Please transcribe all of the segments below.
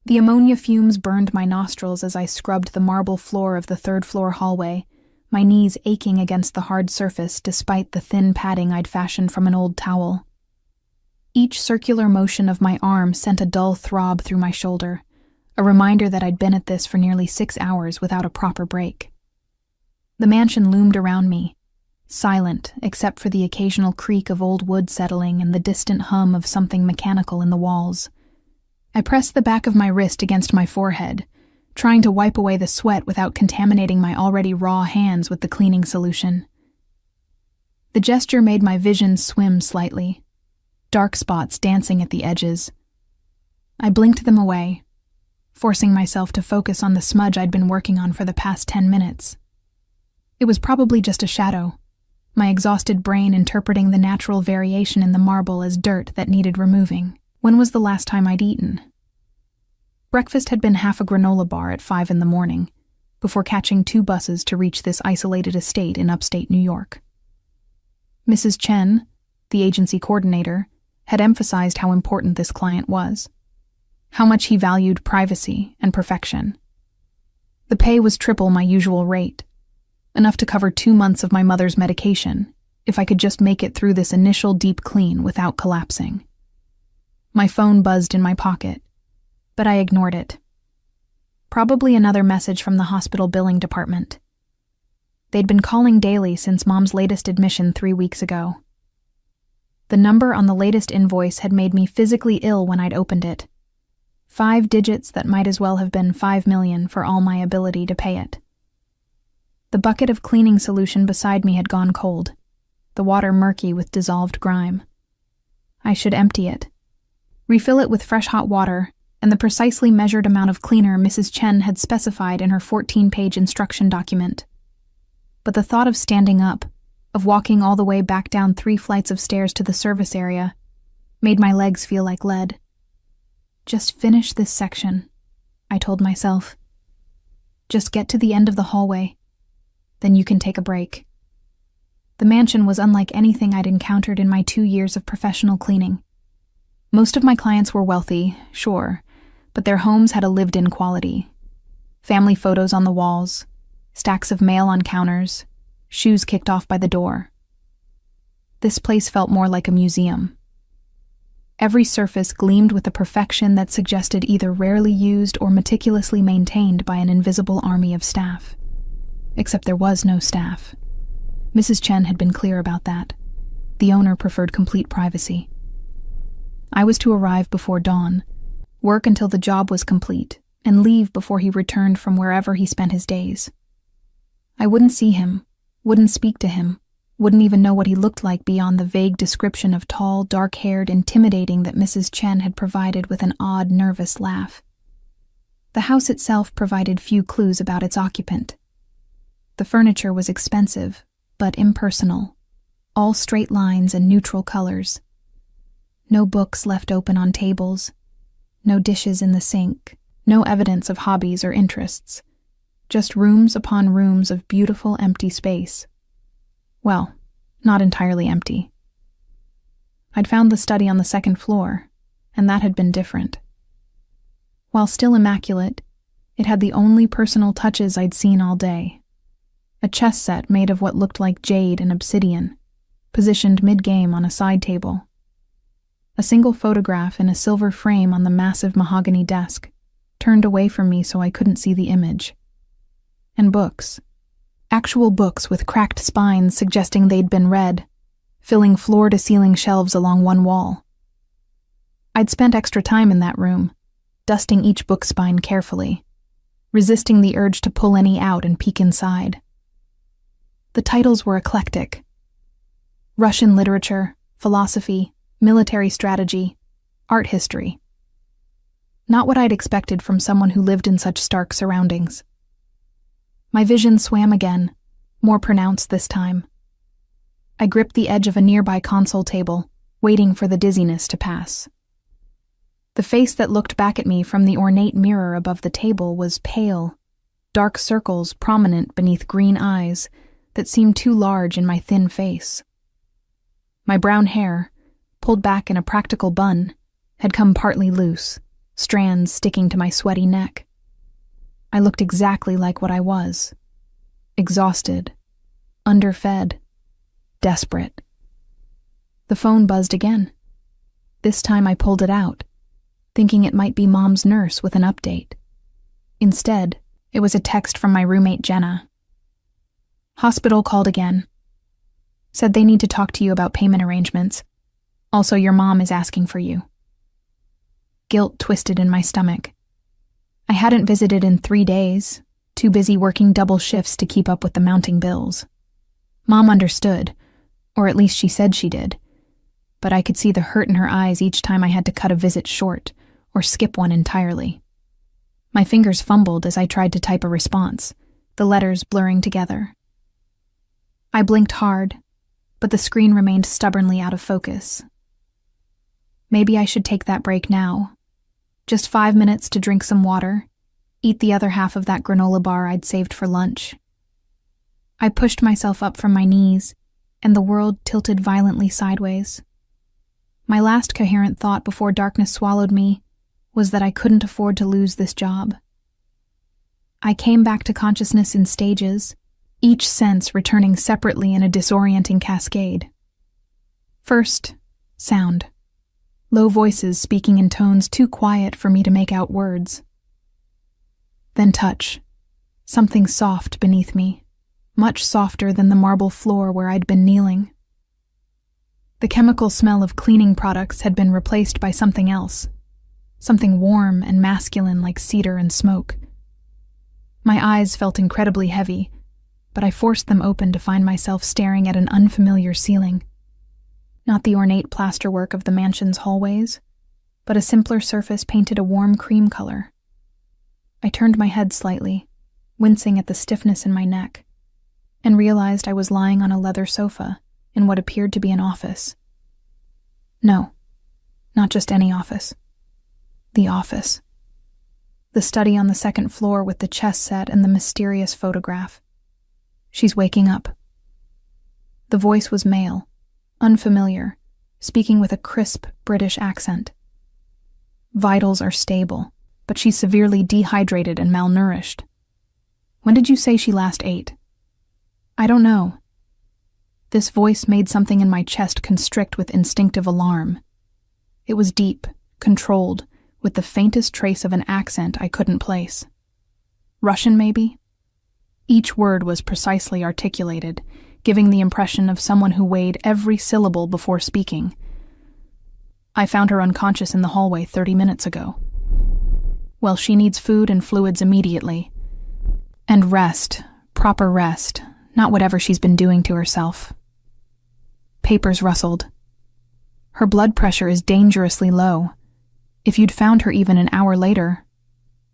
The ammonia fumes burned my nostrils as I scrubbed the marble floor of the third-floor hallway, my knees aching against the hard surface despite the thin padding I'd fashioned from an old towel. Each circular motion of my arm sent a dull throb through my shoulder, a reminder that I'd been at this for nearly 6 hours without a proper break. The mansion loomed around me, silent except for the occasional creak of old wood settling and the distant hum of something mechanical in the walls. I pressed the back of my wrist against my forehead, trying to wipe away the sweat without contaminating my already raw hands with the cleaning solution. The gesture made my vision swim slightly, dark spots dancing at the edges. I blinked them away, forcing myself to focus on the smudge I'd been working on for the past 10 minutes. It was probably just a shadow, my exhausted brain interpreting the natural variation in the marble as dirt that needed removing. When was the last time I'd eaten? Breakfast had been half a granola bar at 5 a.m, before catching 2 buses to reach this isolated estate in upstate New York. Mrs. Chen, the agency coordinator, had emphasized how important this client was, how much he valued privacy and perfection. The pay was triple my usual rate, enough to cover 2 months of my mother's medication, if I could just make it through this initial deep clean without collapsing. My phone buzzed in my pocket, but I ignored it. Probably another message from the hospital billing department. They'd been calling daily since Mom's latest admission 3 weeks ago. The number on the latest invoice had made me physically ill when I'd opened it. 5 digits that might as well have been 5 million for all my ability to pay it. The bucket of cleaning solution beside me had gone cold, the water murky with dissolved grime. I should empty it, refill it with fresh hot water, and the precisely measured amount of cleaner Mrs. Chen had specified in her 14-page instruction document. But the thought of standing up, of walking all the way back down 3 flights of stairs to the service area, made my legs feel like lead. Just finish this section, I told myself. Just get to the end of the hallway. Then you can take a break. The mansion was unlike anything I'd encountered in my 2 years of professional cleaning. Most of my clients were wealthy, sure, but their homes had a lived-in quality. Family photos on the walls, stacks of mail on counters, shoes kicked off by the door. This place felt more like a museum. Every surface gleamed with a perfection that suggested either rarely used or meticulously maintained by an invisible army of staff. Except there was no staff. Mrs. Chen had been clear about that. The owner preferred complete privacy. I was to arrive before dawn, work until the job was complete, and leave before he returned from wherever he spent his days. I wouldn't see him, wouldn't speak to him, wouldn't even know what he looked like beyond the vague description of tall, dark-haired, intimidating that Mrs. Chen had provided with an odd, nervous laugh. The house itself provided few clues about its occupant. The furniture was expensive, but impersonal, all straight lines and neutral colors. No books left open on tables, no dishes in the sink, no evidence of hobbies or interests, just rooms upon rooms of beautiful empty space. Well, not entirely empty. I'd found the study on the 2nd floor, and that had been different. While still immaculate, it had the only personal touches I'd seen all day. A chess set made of what looked like jade and obsidian, positioned mid-game on a side table. A single photograph in a silver frame on the massive mahogany desk, turned away from me so I couldn't see the image. And books. Actual books with cracked spines suggesting they'd been read, filling floor-to-ceiling shelves along one wall. I'd spent extra time in that room, dusting each book spine carefully, resisting the urge to pull any out and peek inside. The titles were eclectic. Russian literature, philosophy, military strategy, art history. Not what I'd expected from someone who lived in such stark surroundings. My vision swam again, more pronounced this time. I gripped the edge of a nearby console table, waiting for the dizziness to pass. The face that looked back at me from the ornate mirror above the table was pale, dark circles prominent beneath green eyes that seemed too large in my thin face. My brown hair, pulled back in a practical bun, had come partly loose, strands sticking to my sweaty neck. I looked exactly like what I was. Exhausted, underfed, desperate. The phone buzzed again. This time I pulled it out, thinking it might be Mom's nurse with an update. Instead, it was a text from my roommate Jenna. Hospital called again. Said they need to talk to you about payment arrangements. Also, your mom is asking for you. Guilt twisted in my stomach. I hadn't visited in 3 days, too busy working double shifts to keep up with the mounting bills. Mom understood, or at least she said she did, but I could see the hurt in her eyes each time I had to cut a visit short or skip one entirely. My fingers fumbled as I tried to type a response, the letters blurring together. I blinked hard, but the screen remained stubbornly out of focus. Maybe I should take that break now. Just 5 minutes to drink some water, eat the other half of that granola bar I'd saved for lunch. I pushed myself up from my knees, and the world tilted violently sideways. My last coherent thought before darkness swallowed me was that I couldn't afford to lose this job. I came back to consciousness in stages, each sense returning separately in a disorienting cascade. First, sound. Low voices speaking in tones too quiet for me to make out words. Then touch. Something soft beneath me, much softer than the marble floor where I'd been kneeling. The chemical smell of cleaning products had been replaced by something else, something warm and masculine like cedar and smoke. My eyes felt incredibly heavy, but I forced them open to find myself staring at an unfamiliar ceiling. Not the ornate plasterwork of the mansion's hallways, but a simpler surface painted a warm cream color. I turned my head slightly, wincing at the stiffness in my neck, and realized I was lying on a leather sofa in what appeared to be an office. No, not just any office. The office. The study on the second floor with the chess set and the mysterious photograph. She's waking up. The voice was male, unfamiliar, speaking with a crisp British accent. Vitals are stable, but she's severely dehydrated and malnourished. When did you say she last ate? I don't know. This voice made something in my chest constrict with instinctive alarm. It was deep, controlled, with the faintest trace of an accent I couldn't place. Russian, maybe? Each word was precisely articulated, giving the impression of someone who weighed every syllable before speaking. I found her unconscious in the hallway 30 minutes ago. Well, she needs food and fluids immediately. And rest, proper rest, not whatever she's been doing to herself. Papers rustled. Her blood pressure is dangerously low. If you'd found her even an hour later.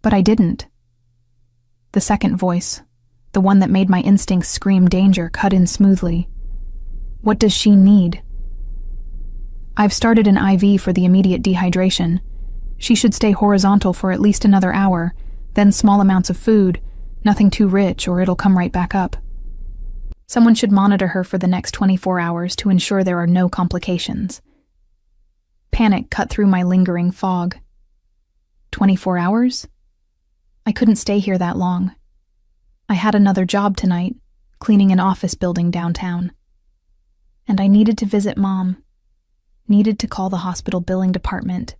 But I didn't. The second voice, the one that made my instincts scream danger, cut in smoothly. What does she need? I've started an IV for the immediate dehydration. She should stay horizontal for at least another hour, then small amounts of food, nothing too rich or it'll come right back up. Someone should monitor her for the next 24 hours to ensure there are no complications. Panic cut through my lingering fog. 24 hours? I couldn't stay here that long. I had another job tonight, cleaning an office building downtown. And I needed to visit Mom. Needed to call the hospital billing department.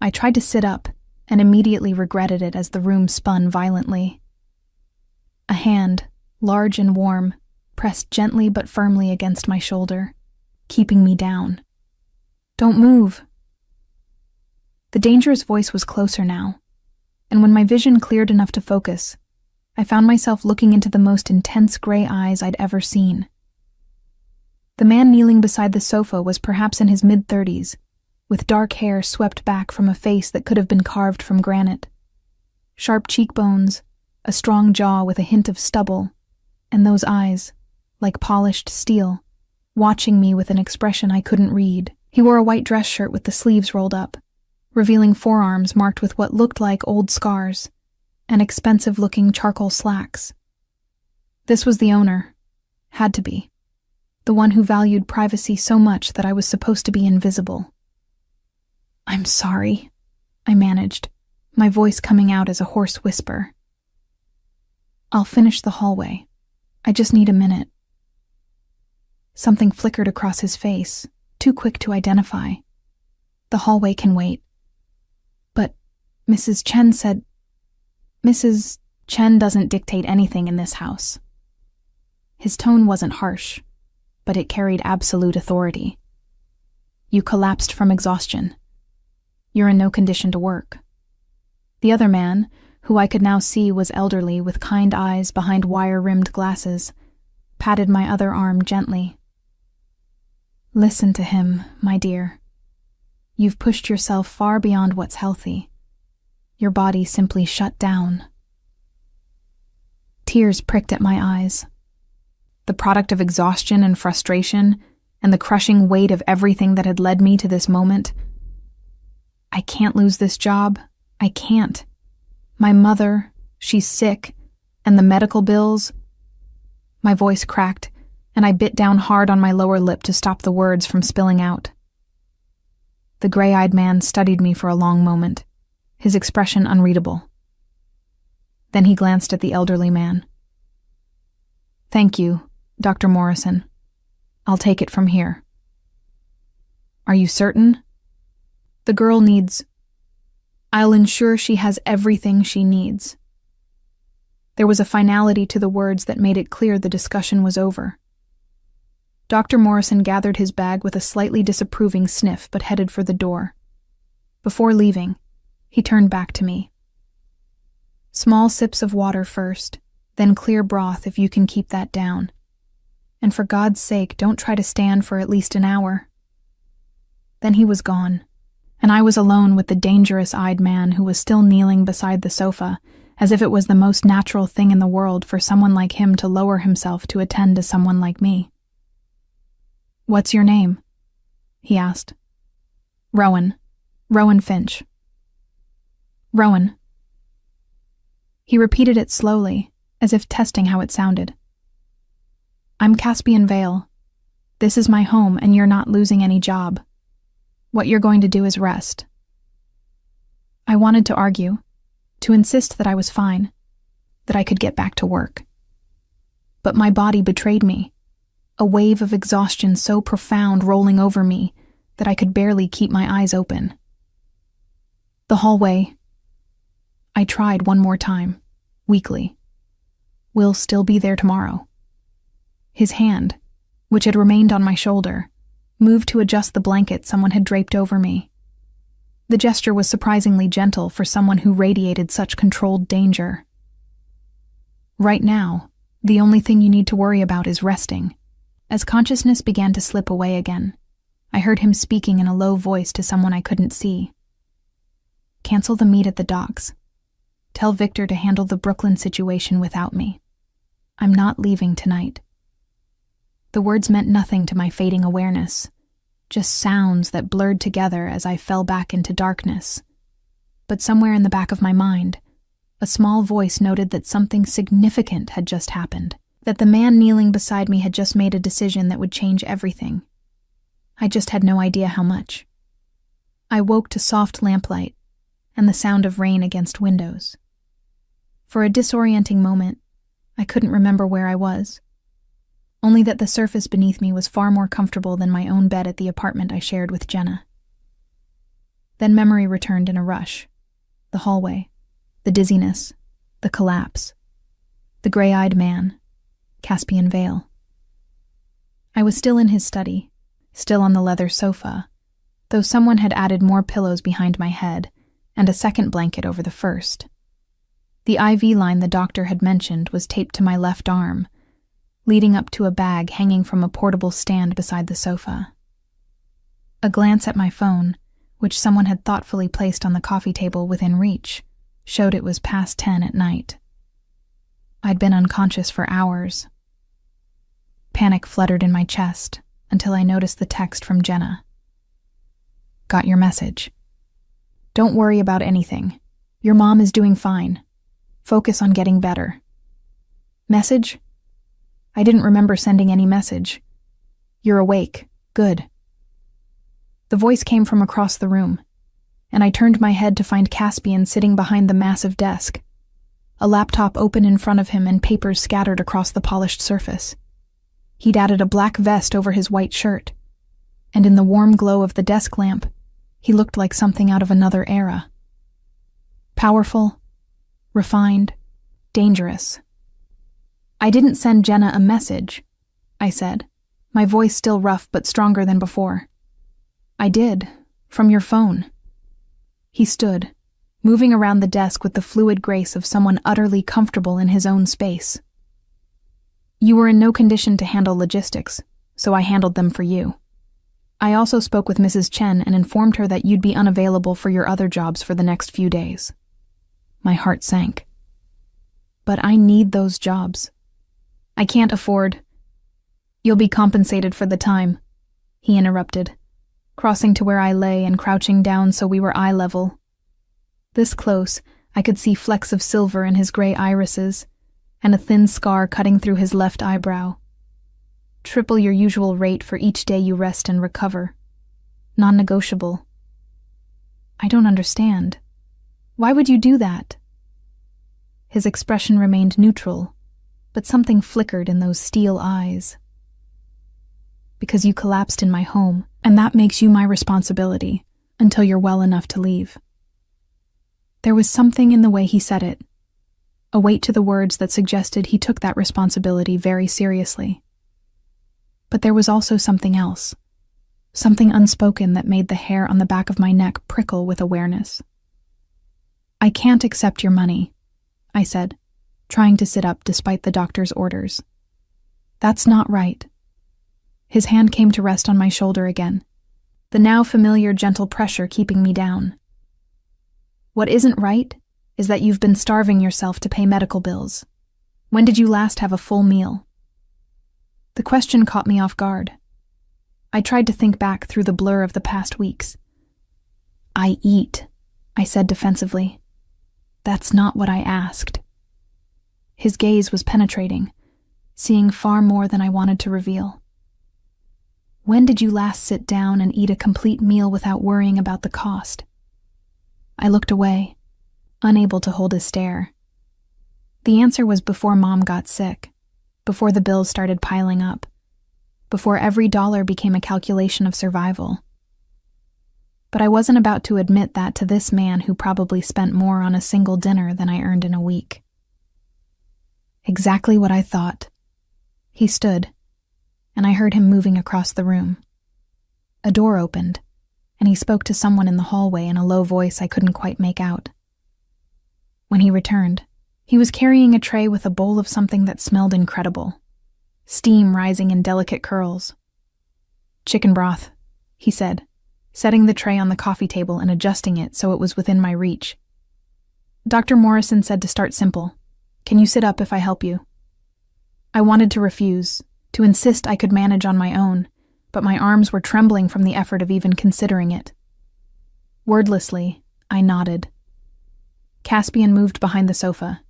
I tried to sit up and immediately regretted it as the room spun violently. A hand, large and warm, pressed gently but firmly against my shoulder, keeping me down. Don't move. The dangerous voice was closer now, and when my vision cleared enough to focus, I found myself looking into the most intense gray eyes I'd ever seen. The man kneeling beside the sofa was perhaps in his mid-30s, with dark hair swept back from a face that could have been carved from granite. Sharp cheekbones, a strong jaw with a hint of stubble, and those eyes, like polished steel, watching me with an expression I couldn't read. He wore a white dress shirt with the sleeves rolled up, revealing forearms marked with what looked like old scars, and expensive-looking charcoal slacks. This was the owner. Had to be. The one who valued privacy so much that I was supposed to be invisible. I'm sorry, I managed, my voice coming out as a hoarse whisper. I'll finish the hallway. I just need a minute. Something flickered across his face, too quick to identify. The hallway can wait. But Mrs. Chen said... Mrs. Chen doesn't dictate anything in this house. His tone wasn't harsh, but it carried absolute authority. You collapsed from exhaustion. You're in no condition to work. The other man, who I could now see was elderly with kind eyes behind wire-rimmed glasses, patted my other arm gently. Listen to him, my dear. You've pushed yourself far beyond what's healthy. Your body simply shut down. Tears pricked at my eyes. The product of exhaustion and frustration, and the crushing weight of everything that had led me to this moment. I can't lose this job. I can't. My mother, she's sick, and the medical bills. My voice cracked, and I bit down hard on my lower lip to stop the words from spilling out. The gray-eyed man studied me for a long moment, his expression unreadable. Then he glanced at the elderly man. Thank you, Dr. Morrison. I'll take it from here. Are you certain? The girl needs... I'll ensure she has everything she needs. There was a finality to the words that made it clear the discussion was over. Dr. Morrison gathered his bag with a slightly disapproving sniff but headed for the door. Before leaving, he turned back to me. Small sips of water first, then clear broth if you can keep that down. And for God's sake, don't try to stand for at least an hour. Then he was gone, and I was alone with the dangerous-eyed man who was still kneeling beside the sofa, as if it was the most natural thing in the world for someone like him to lower himself to attend to someone like me. What's your name? He asked. Rowan. Rowan Finch. Rowan. He repeated it slowly, as if testing how it sounded. I'm Caspian Vale. This is my home, and you're not losing any job. What you're going to do is rest. I wanted to argue, to insist that I was fine, that I could get back to work. But my body betrayed me, a wave of exhaustion so profound rolling over me that I could barely keep my eyes open. The hallway. I tried one more time, weakly. We'll still be there tomorrow. His hand, which had remained on my shoulder, moved to adjust the blanket someone had draped over me. The gesture was surprisingly gentle for someone who radiated such controlled danger. Right now, the only thing you need to worry about is resting. As consciousness began to slip away again, I heard him speaking in a low voice to someone I couldn't see. Cancel the meet at the docks. Tell Victor to handle the Brooklyn situation without me. I'm not leaving tonight. The words meant nothing to my fading awareness, just sounds that blurred together as I fell back into darkness. But somewhere in the back of my mind, a small voice noted that something significant had just happened, that the man kneeling beside me had just made a decision that would change everything. I just had no idea how much. I woke to soft lamplight and the sound of rain against windows. For a disorienting moment, I couldn't remember where I was, only that the surface beneath me was far more comfortable than my own bed at the apartment I shared with Jenna. Then memory returned in a rush. The hallway, the dizziness, the collapse, the gray-eyed man, Caspian Vale. I was still in his study, still on the leather sofa, though someone had added more pillows behind my head and a second blanket over the first. The IV line the doctor had mentioned was taped to my left arm, leading up to a bag hanging from a portable stand beside the sofa. A glance at my phone, which someone had thoughtfully placed on the coffee table within reach, showed it was past 10 at night. I'd been unconscious for hours. Panic fluttered in my chest until I noticed the text from Jenna. Got your message. Don't worry about anything. Your mom is doing fine. Focus on getting better. Message? I didn't remember sending any message. You're awake. Good. The voice came from across the room, and I turned my head to find Caspian sitting behind the massive desk, a laptop open in front of him and papers scattered across the polished surface. He'd added a black vest over his white shirt, and in the warm glow of the desk lamp, he looked like something out of another era. Powerful, refined, dangerous. "I didn't send Jenna a message," I said, my voice still rough but stronger than before. "I did, from your phone." He stood, moving around the desk with the fluid grace of someone utterly comfortable in his own space. "You were in no condition to handle logistics, so I handled them for you. I also spoke with Mrs. Chen and informed her that you'd be unavailable for your other jobs for the next few days." My heart sank. "But I need those jobs. I can't afford—" "You'll be compensated for the time," he interrupted, crossing to where I lay and crouching down so we were eye level. This close, I could see flecks of silver in his gray irises, and a thin scar cutting through his left eyebrow. "Triple your usual rate for each day you rest and recover. Non-negotiable." "I don't understand. Why would you do that?" His expression remained neutral, but something flickered in those steel eyes. "Because you collapsed in my home, and that makes you my responsibility until you're well enough to leave." There was something in the way he said it, a weight to the words that suggested he took that responsibility very seriously. But there was also something else, something unspoken that made the hair on the back of my neck prickle with awareness. "I can't accept your money," I said, trying to sit up despite the doctor's orders. "That's not right." His hand came to rest on my shoulder again, the now familiar gentle pressure keeping me down. "What isn't right is that you've been starving yourself to pay medical bills. When did you last have a full meal?" The question caught me off guard. I tried to think back through the blur of the past weeks. "I eat," I said defensively. "That's not what I asked." His gaze was penetrating, seeing far more than I wanted to reveal. "When did you last sit down and eat a complete meal without worrying about the cost?" I looked away, unable to hold his stare. The answer was before Mom got sick, before the bills started piling up, before every dollar became a calculation of survival. But I wasn't about to admit that to this man who probably spent more on a single dinner than I earned in a week. Exactly what I thought. He stood, and I heard him moving across the room. A door opened, and he spoke to someone in the hallway in a low voice I couldn't quite make out. When he returned, he was carrying a tray with a bowl of something that smelled incredible, steam rising in delicate curls. "Chicken broth," he said, setting the tray on the coffee table and adjusting it so it was within my reach. "Dr. Morrison said to start simple. Can you sit up if I help you?" I wanted to refuse, to insist I could manage on my own, but my arms were trembling from the effort of even considering it. Wordlessly, I nodded. Caspian moved behind the sofa,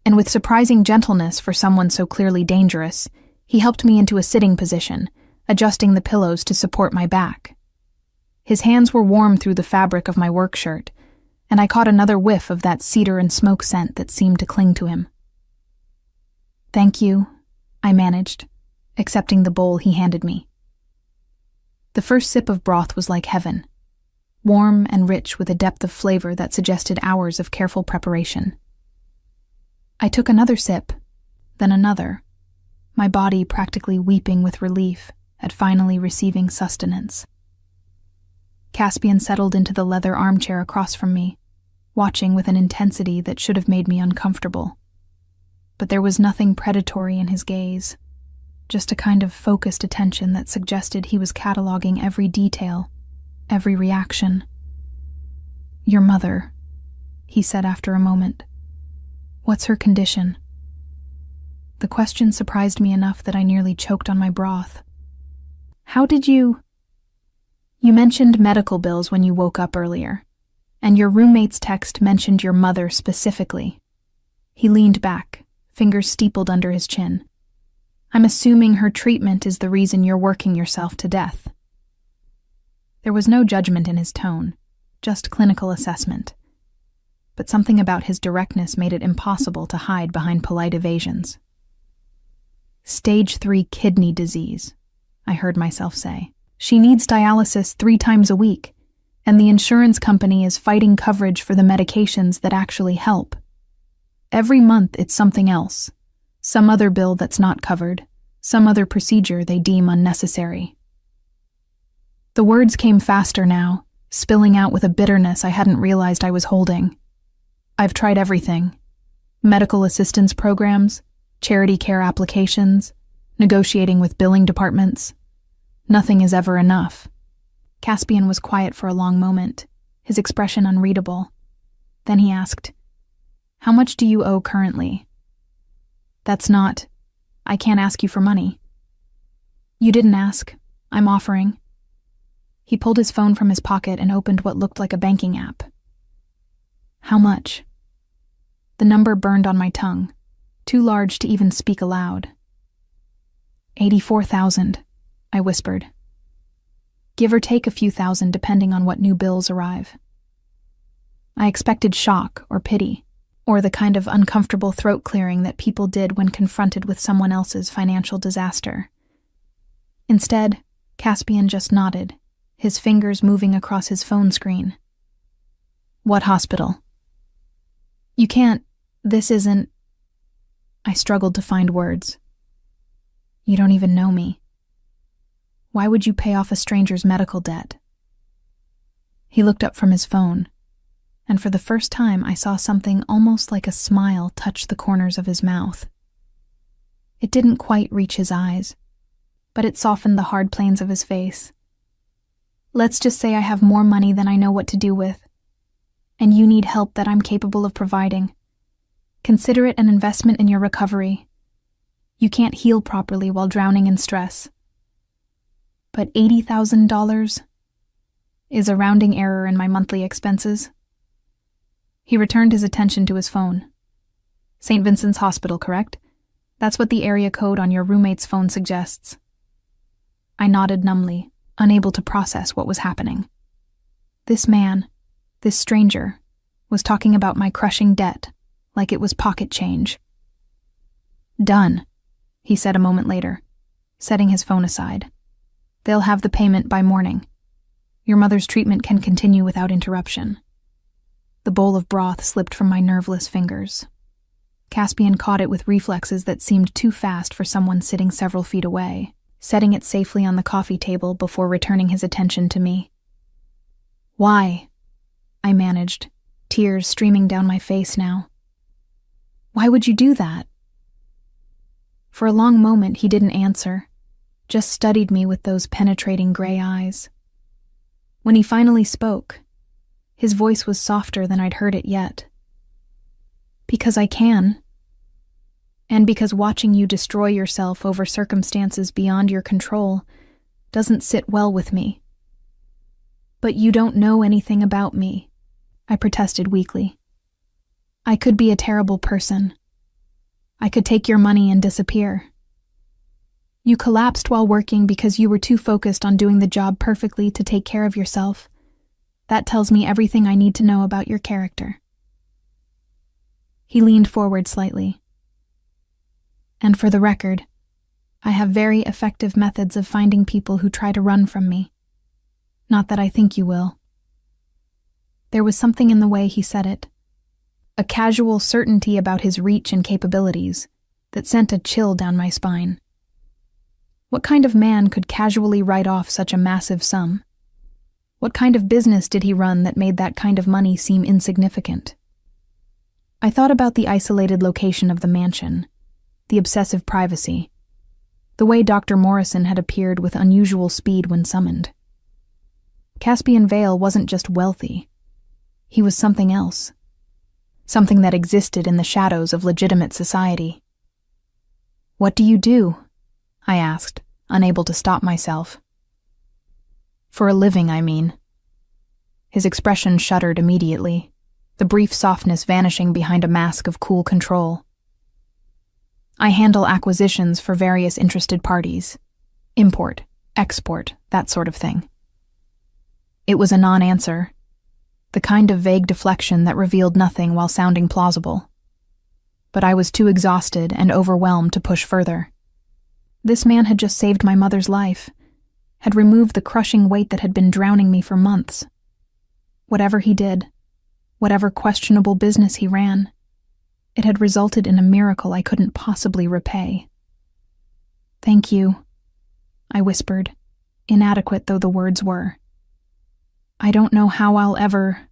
and with surprising gentleness for someone so clearly dangerous, he helped me into a sitting position, adjusting the pillows to support my back. His hands were warm through the fabric of my work shirt, and I caught another whiff of that cedar and smoke scent that seemed to cling to him. "Thank you," I managed, accepting the bowl he handed me. The first sip of broth was like heaven, warm and rich with a depth of flavor that suggested hours of careful preparation. I took another sip, then another, my body practically weeping with relief at finally receiving sustenance. Caspian settled into the leather armchair across from me, watching with an intensity that should have made me uncomfortable. But there was nothing predatory in his gaze, just a kind of focused attention that suggested he was cataloging every detail, every reaction. "Your mother," he said after a moment. "What's her condition?" The question surprised me enough that I nearly choked on my broth. "How did you—" "You mentioned medical bills when you woke up earlier, and your roommate's text mentioned your mother specifically." He leaned back, fingers steepled under his chin. "I'm assuming her treatment is the reason you're working yourself to death." There was no judgment in his tone, just clinical assessment. But something about his directness made it impossible to hide behind polite evasions. Stage 3 kidney disease, I heard myself say. She needs dialysis 3 times a week, and the insurance company is fighting coverage for the medications that actually help. Every month it's something else, some other bill that's not covered, some other procedure they deem unnecessary. The words came faster now, spilling out with a bitterness I hadn't realized I was holding. I've tried everything. Medical assistance programs, charity care applications, negotiating with billing departments. Nothing is ever enough. Caspian was quiet for a long moment, his expression unreadable. Then he asked, "How much do you owe currently?" I can't ask you for money." "You didn't ask. I'm offering." He pulled his phone from his pocket and opened what looked like a banking app. "How much?" The number burned on my tongue, too large to even speak aloud. 84,000, I whispered. Give or take a few thousand depending on what new bills arrive. I expected shock or pity, or the kind of uncomfortable throat clearing that people did when confronted with someone else's financial disaster. Instead, Caspian just nodded, his fingers moving across his phone screen. "What hospital?" "You can't, this isn't..." I struggled to find words. "You don't even know me. Why would you pay off a stranger's medical debt?" He looked up from his phone, and for the first time I saw something almost like a smile touch the corners of his mouth. It didn't quite reach his eyes, but it softened the hard planes of his face. "Let's just say I have more money than I know what to do with, and you need help that I'm capable of providing. Consider it an investment in your recovery. You can't heal properly while drowning in stress. But $80,000 is a rounding error in my monthly expenses." He returned his attention to his phone. "St. Vincent's Hospital, correct? That's what the area code on your roommate's phone suggests." I nodded numbly, unable to process what was happening. This man, this stranger, was talking about my crushing debt like it was pocket change. "Done," he said a moment later, setting his phone aside. "They'll have the payment by morning. Your mother's treatment can continue without interruption." The bowl of broth slipped from my nerveless fingers. Caspian caught it with reflexes that seemed too fast for someone sitting several feet away, setting it safely on the coffee table before returning his attention to me. "Why?" I managed, tears streaming down my face now. "Why would you do that?" For a long moment he didn't answer, just studied me with those penetrating gray eyes. When he finally spoke, his voice was softer than I'd heard it yet. "Because I can. And because watching you destroy yourself over circumstances beyond your control doesn't sit well with me." "But you don't know anything about me," I protested weakly. "I could be a terrible person. I could take your money and disappear. You collapsed while working because you were too focused on doing the job perfectly to take care of yourself. That tells me everything I need to know about your character." He leaned forward slightly. "And for the record, I have very effective methods of finding people who try to run from me. Not that I think you will." There was something in the way he said it, a casual certainty about his reach and capabilities that sent a chill down my spine. What kind of man could casually write off such a massive sum? What kind of business did he run that made that kind of money seem insignificant? I thought about the isolated location of the mansion, the obsessive privacy, the way Dr. Morrison had appeared with unusual speed when summoned. Caspian Vale wasn't just wealthy. He was something else. Something that existed in the shadows of legitimate society. "What do you do?" I asked, unable to stop myself. "For a living, I mean." His expression shuddered immediately, the brief softness vanishing behind a mask of cool control. "I handle acquisitions for various interested parties. Import, export, that sort of thing." It was a non-answer. the kind of vague deflection that revealed nothing while sounding plausible. But I was too exhausted and overwhelmed to push further. This man had just saved my mother's life, had removed the crushing weight that had been drowning me for months. Whatever he did, whatever questionable business he ran, it had resulted in a miracle I couldn't possibly repay. "Thank you," I whispered, inadequate though the words were. "I don't know how I'll ever—"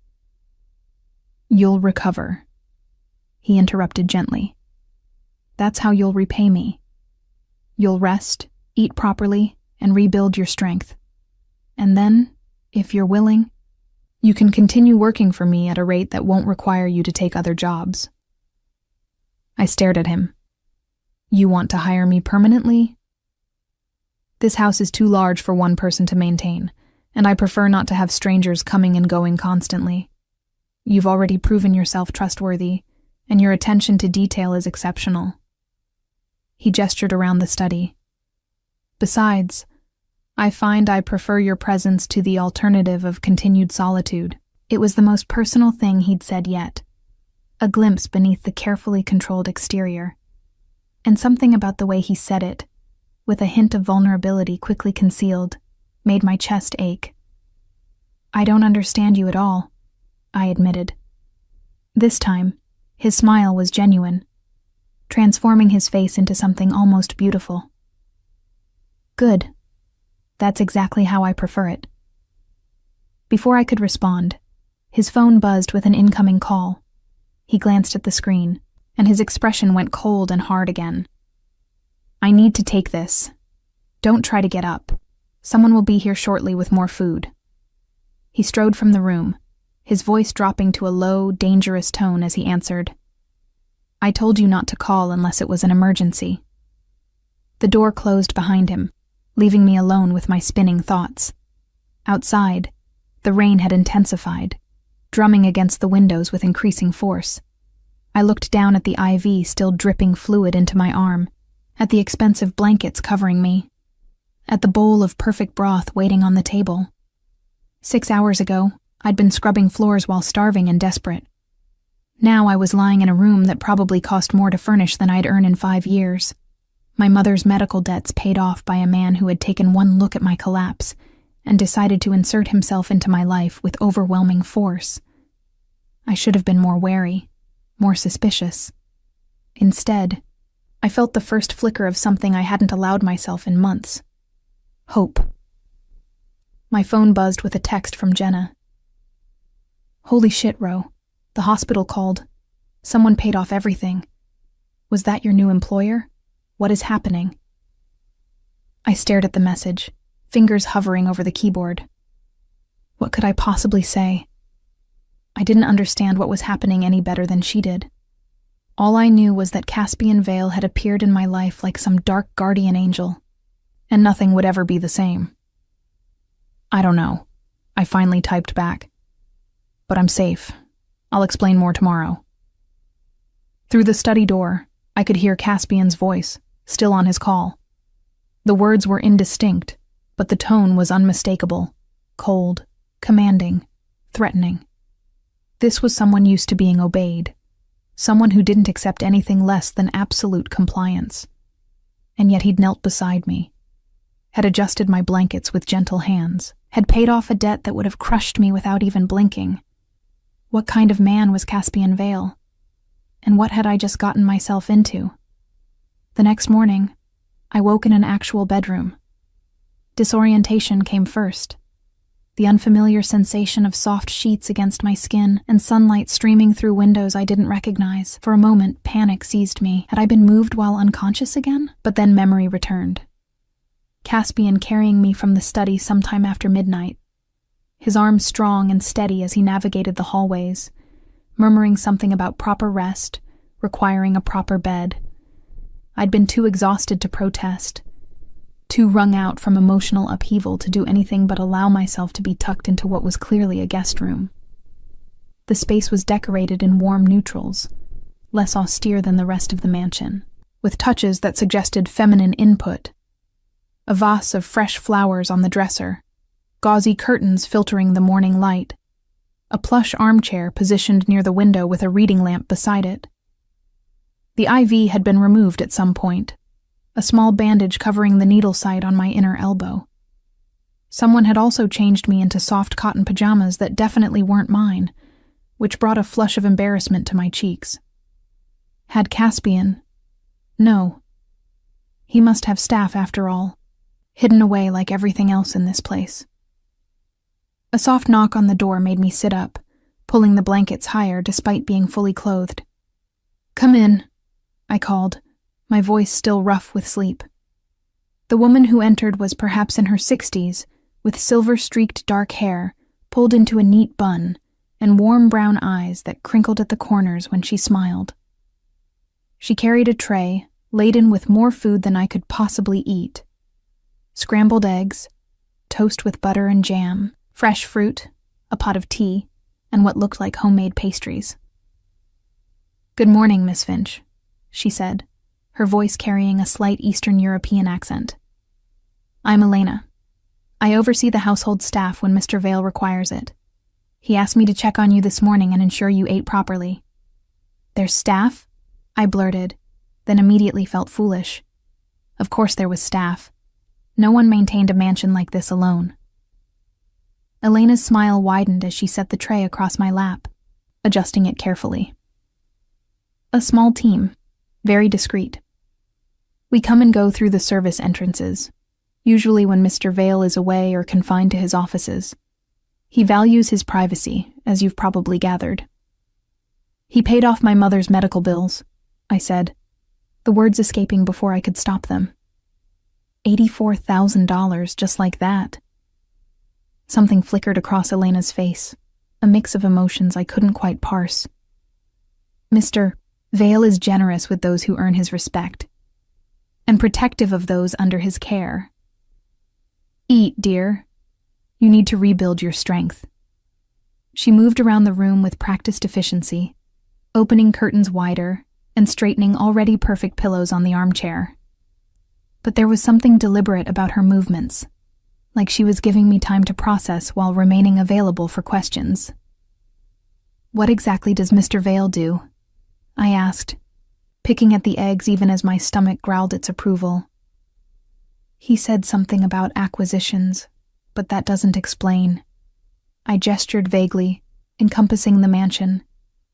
"You'll recover," he interrupted gently. "That's how you'll repay me. You'll rest, eat properly, and rebuild your strength. And then, if you're willing, you can continue working for me at a rate that won't require you to take other jobs." I stared at him. "You want to hire me permanently?" "This house is too large for one person to maintain, and I prefer not to have strangers coming and going constantly. You've already proven yourself trustworthy, and your attention to detail is exceptional." He gestured around the study. "Besides, I find I prefer your presence to the alternative of continued solitude." It was the most personal thing he'd said yet, a glimpse beneath the carefully controlled exterior. And something about the way he said it, with a hint of vulnerability quickly concealed, made my chest ache. "I don't understand you at all," I admitted. This time, his smile was genuine, transforming his face into something almost beautiful. "Good. That's exactly how I prefer it." Before I could respond, his phone buzzed with an incoming call. He glanced at the screen, and his expression went cold and hard again. "I need to take this. Don't try to get up. Someone will be here shortly with more food." He strode from the room, his voice dropping to a low, dangerous tone as he answered, "I told you not to call unless it was an emergency." The door closed behind him, leaving me alone with my spinning thoughts. Outside, the rain had intensified, drumming against the windows with increasing force. I looked down at the IV still dripping fluid into my arm, at the expensive blankets covering me, at the bowl of perfect broth waiting on the table. 6 hours ago, I'd been scrubbing floors while starving and desperate. Now I was lying in a room that probably cost more to furnish than I'd earn in 5 years. My mother's medical debts paid off by a man who had taken one look at my collapse and decided to insert himself into my life with overwhelming force. I should have been more wary, more suspicious. Instead, I felt the first flicker of something I hadn't allowed myself in months. Hope. My phone buzzed with a text from Jenna. "Holy shit, Ro. The hospital called. Someone paid off everything. Was that your new employer? What is happening?" I stared at the message, fingers hovering over the keyboard. What could I possibly say? I didn't understand what was happening any better than she did. All I knew was that Caspian Vale had appeared in my life like some dark guardian angel, and nothing would ever be the same. "I don't know," I finally typed back. "But I'm safe. I'll explain more tomorrow." Through the study door, I could hear Caspian's voice, still on his call. The words were indistinct, but the tone was unmistakable, cold, commanding, threatening. This was someone used to being obeyed, someone who didn't accept anything less than absolute compliance. And yet he'd knelt beside me, had adjusted my blankets with gentle hands, had paid off a debt that would have crushed me without even blinking. What kind of man was Caspian Vale? And what had I just gotten myself into? The next morning, I woke in an actual bedroom. Disorientation came first. The unfamiliar sensation of soft sheets against my skin and sunlight streaming through windows I didn't recognize. For a moment, panic seized me. Had I been moved while unconscious again? But then memory returned. Caspian carrying me from the study sometime after midnight, his arms strong and steady as he navigated the hallways, murmuring something about proper rest, requiring a proper bed. I'd been too exhausted to protest, too wrung out from emotional upheaval to do anything but allow myself to be tucked into what was clearly a guest room. The space was decorated in warm neutrals, less austere than the rest of the mansion, with touches that suggested feminine input. A vase of fresh flowers on the dresser, gauzy curtains filtering the morning light, a plush armchair positioned near the window with a reading lamp beside it. The IV had been removed at some point, a small bandage covering the needle site on my inner elbow. Someone had also changed me into soft cotton pajamas that definitely weren't mine, which brought a flush of embarrassment to my cheeks. Had Caspian? No. He must have staff after all, hidden away like everything else in this place. A soft knock on the door made me sit up, pulling the blankets higher despite being fully clothed. "Come in," I called, my voice still rough with sleep. The woman who entered was perhaps in her 60s, with silver-streaked dark hair pulled into a neat bun and warm brown eyes that crinkled at the corners when she smiled. She carried a tray laden with more food than I could possibly eat. Scrambled eggs, toast with butter and jam, fresh fruit, a pot of tea, and what looked like homemade pastries. "Good morning, Miss Finch," she said, her voice carrying a slight Eastern European accent. "I'm Elena. I oversee the household staff when Mr. Vale requires it. He asked me to check on you this morning and ensure you ate properly." "There's staff?" I blurted, then immediately felt foolish. Of course there was staff. No one maintained a mansion like this alone. Elena's smile widened as she set the tray across my lap, adjusting it carefully. "A small team, very discreet. We come and go through the service entrances, usually when Mr. Vale is away or confined to his offices. He values his privacy, as you've probably gathered." "He paid off my mother's medical bills," I said, the words escaping before I could stop them. $84,000 just like that. Something flickered across Elena's face, a mix of emotions I couldn't quite parse. "Mr. Vale is generous with those who earn his respect, and protective of those under his care. Eat, dear. You need to rebuild your strength." She moved around the room with practiced efficiency, opening curtains wider and straightening already perfect pillows on the armchair. But there was something deliberate about her movements, like she was giving me time to process while remaining available for questions. "What exactly does Mr. Vale do?" I asked, picking at the eggs even as my stomach growled its approval. "He said something about acquisitions, but that doesn't explain." I gestured vaguely, encompassing the mansion,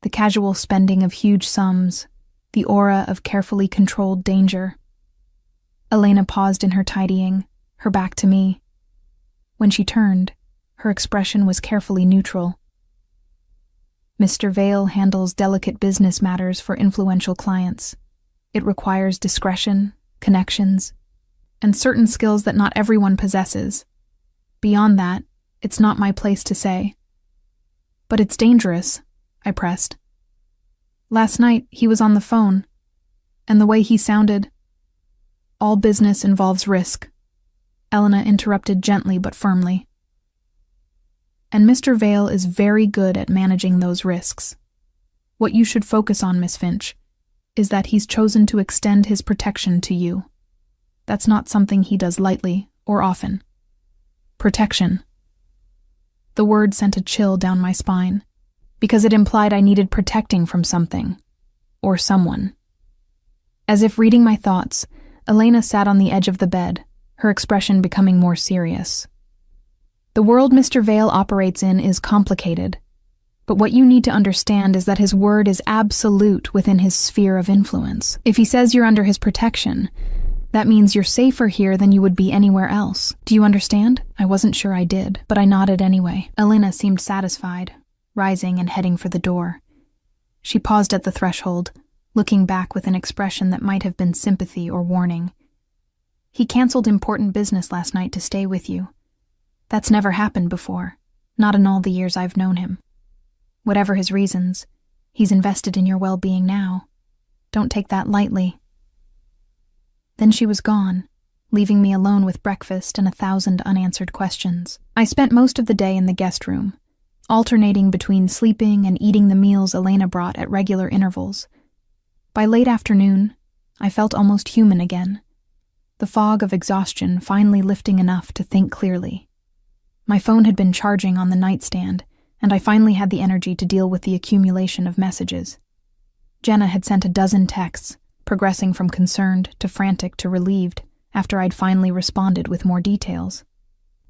the casual spending of huge sums, the aura of carefully controlled danger. Elena paused in her tidying, her back to me. When she turned, her expression was carefully neutral. "Mr. Vale handles delicate business matters for influential clients. It requires discretion, connections, and certain skills that not everyone possesses. Beyond that, it's not my place to say." "But it's dangerous," I pressed. "Last night, he was on the phone, and the way he sounded—" "All business involves risk," Elena interrupted gently but firmly. "And Mr. Vale is very good at managing those risks. What you should focus on, Miss Finch, is that he's chosen to extend his protection to you. That's not something he does lightly or often. Protection." The word sent a chill down my spine, because it implied I needed protecting from something, or someone. As if reading my thoughts, Elena sat on the edge of the bed, her expression becoming more serious. "The world Mr. Vale operates in is complicated, but what you need to understand is that his word is absolute within his sphere of influence. If he says you're under his protection, that means you're safer here than you would be anywhere else. Do you understand?" I wasn't sure I did, but I nodded anyway. Elena seemed satisfied, rising and heading for the door. She paused at the threshold, looking back with an expression that might have been sympathy or warning. "He canceled important business last night to stay with you. That's never happened before, not in all the years I've known him. Whatever his reasons, he's invested in your well-being now. Don't take that lightly." Then she was gone, leaving me alone with breakfast and 1,000 unanswered questions. I spent most of the day in the guest room, alternating between sleeping and eating the meals Elena brought at regular intervals. By late afternoon, I felt almost human again, the fog of exhaustion finally lifting enough to think clearly. My phone had been charging on the nightstand, and I finally had the energy to deal with the accumulation of messages. Jenna had sent a dozen texts, progressing from concerned to frantic to relieved, after I'd finally responded with more details.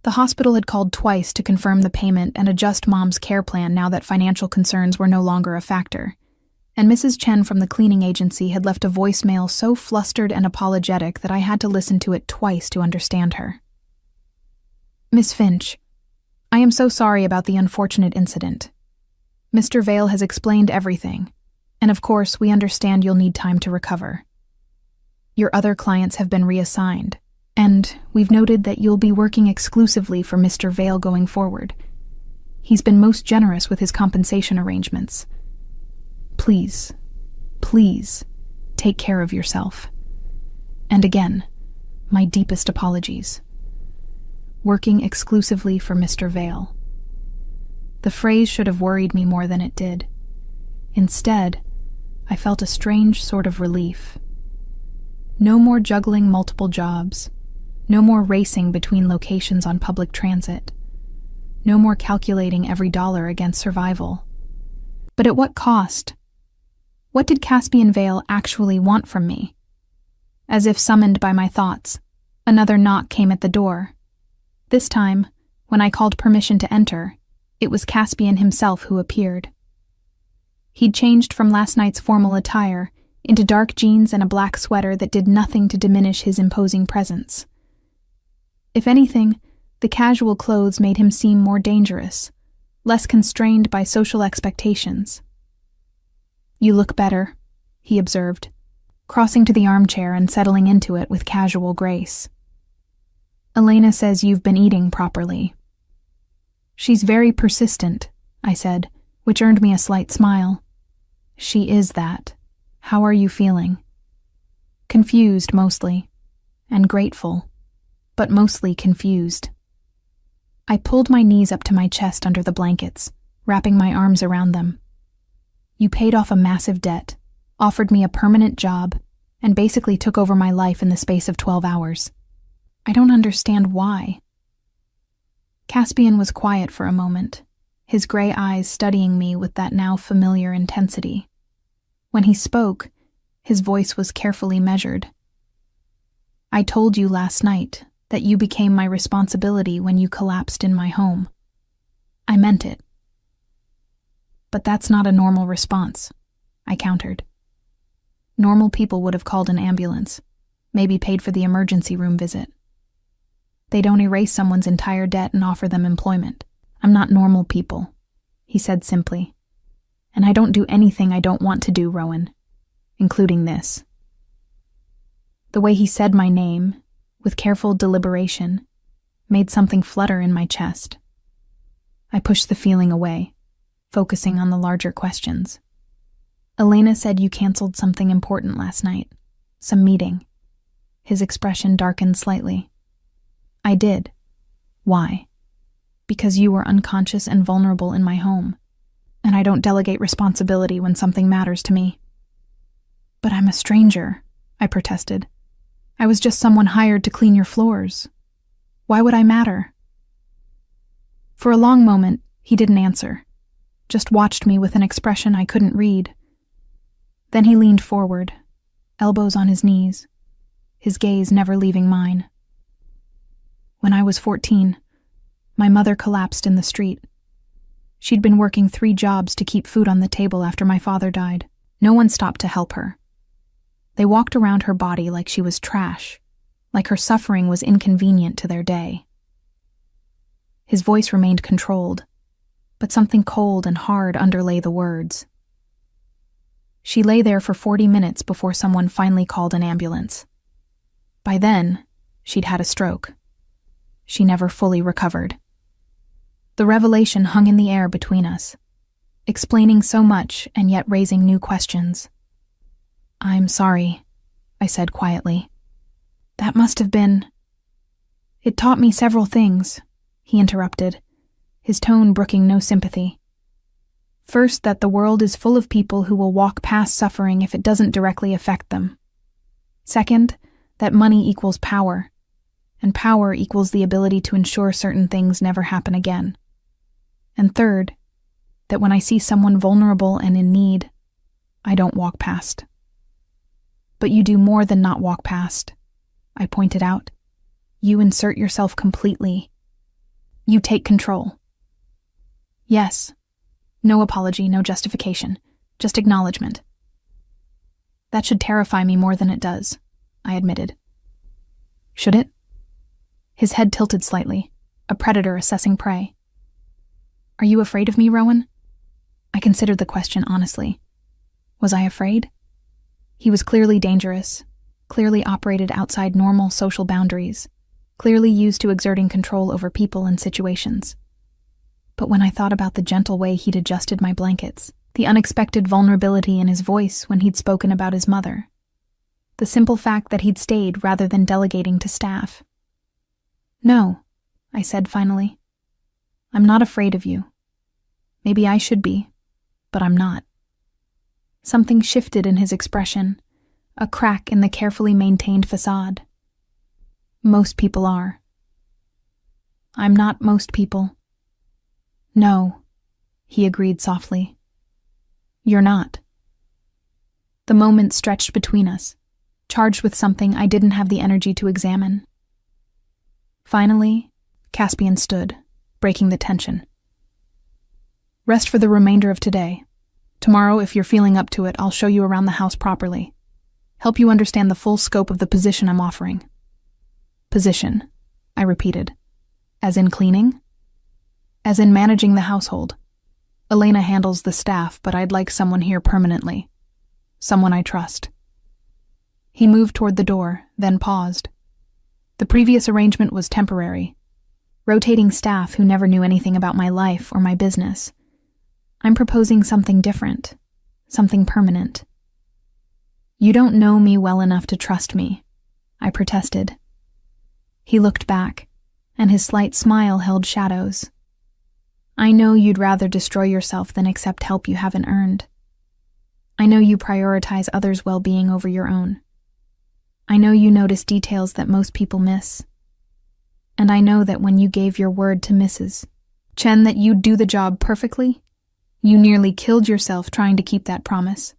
The hospital had called twice to confirm the payment and adjust Mom's care plan now that financial concerns were no longer a factor, and Mrs. Chen from the cleaning agency had left a voicemail so flustered and apologetic that I had to listen to it twice to understand her. Miss Finch, I am so sorry about the unfortunate incident. Mr. Vale has explained everything, and of course we understand you'll need time to recover. Your other clients have been reassigned, and we've noted that you'll be working exclusively for Mr. Vale going forward. He's been most generous with his compensation arrangements. Please, please, take care of yourself. And again, my deepest apologies. Working exclusively for Mr. Vale. The phrase should have worried me more than it did. Instead, I felt a strange sort of relief. No more juggling multiple jobs. No more racing between locations on public transit. No more calculating every dollar against survival. But at what cost? What did Caspian Vale actually want from me? As if summoned by my thoughts, another knock came at the door. This time, when I called permission to enter, it was Caspian himself who appeared. He'd changed from last night's formal attire into dark jeans and a black sweater that did nothing to diminish his imposing presence. If anything, the casual clothes made him seem more dangerous, less constrained by social expectations. You look better, he observed, crossing to the armchair and settling into it with casual grace. Elena says you've been eating properly. She's very persistent, I said, which earned me a slight smile. She is that. How are you feeling? Confused, mostly, and grateful, but mostly confused. I pulled my knees up to my chest under the blankets, wrapping my arms around them. You paid off a massive debt, offered me a permanent job, and basically took over my life in the space of 12 hours. I don't understand why. Caspian was quiet for a moment, his gray eyes studying me with that now familiar intensity. When he spoke, his voice was carefully measured. I told you last night that you became my responsibility when you collapsed in my home. I meant it. But that's not a normal response, I countered. Normal people would have called an ambulance, maybe paid for the emergency room visit. They don't erase someone's entire debt and offer them employment. I'm not normal people, he said simply. And I don't do anything I don't want to do, Rowan, including this. The way he said my name, with careful deliberation, made something flutter in my chest. I pushed the feeling away, focusing on the larger questions. Elena said you canceled something important last night, some meeting. His expression darkened slightly. I did. Why? Because you were unconscious and vulnerable in my home, and I don't delegate responsibility when something matters to me. But I'm a stranger, I protested. I was just someone hired to clean your floors. Why would I matter? For a long moment, he didn't answer, just watched me with an expression I couldn't read. Then he leaned forward, elbows on his knees, his gaze never leaving mine. When I was 14, my mother collapsed in the street. She'd been working 3 jobs to keep food on the table after my father died. No one stopped to help her. They walked around her body like she was trash, like her suffering was inconvenient to their day. His voice remained controlled, but something cold and hard underlay the words. She lay there for 40 minutes before someone finally called an ambulance. By then, she'd had a stroke. She never fully recovered. The revelation hung in the air between us, explaining so much and yet raising new questions. I'm sorry, I said quietly. That must have been... It taught me several things, he interrupted, his tone brooking no sympathy. First, that the world is full of people who will walk past suffering if it doesn't directly affect them. Second, that money equals power, and power equals the ability to ensure certain things never happen again. And third, that when I see someone vulnerable and in need, I don't walk past. But you do more than not walk past, I pointed out. You insert yourself completely. You take control. Yes. No apology, no justification, just acknowledgement. That should terrify me more than it does, I admitted. Should it? His head tilted slightly, a predator assessing prey. Are you afraid of me, Rowan? I considered the question honestly. Was I afraid? He was clearly dangerous, clearly operated outside normal social boundaries, clearly used to exerting control over people and situations. But when I thought about the gentle way he'd adjusted my blankets, the unexpected vulnerability in his voice when he'd spoken about his mother, the simple fact that he'd stayed rather than delegating to staff. No, I said finally. I'm not afraid of you. Maybe I should be, but I'm not. Something shifted in his expression, a crack in the carefully maintained facade. Most people are. I'm not most people. No, he agreed softly. You're not. The moment stretched between us, charged with something I didn't have the energy to examine. Finally, Caspian stood, breaking the tension. Rest for the remainder of today. Tomorrow, if you're feeling up to it, I'll show you around the house properly. Help you understand the full scope of the position I'm offering. Position, I repeated. As in cleaning? As in managing the household. Elena handles the staff, but I'd like someone here permanently. Someone I trust. He moved toward the door, then paused. The previous arrangement was temporary. Rotating staff who never knew anything about my life or my business. I'm proposing something different. Something permanent. You don't know me well enough to trust me, I protested. He looked back, and his slight smile held shadows. I know you'd rather destroy yourself than accept help you haven't earned. I know you prioritize others' well-being over your own. I know you notice details that most people miss. And I know that when you gave your word to Mrs. Chen that you'd do the job perfectly, you nearly killed yourself trying to keep that promise.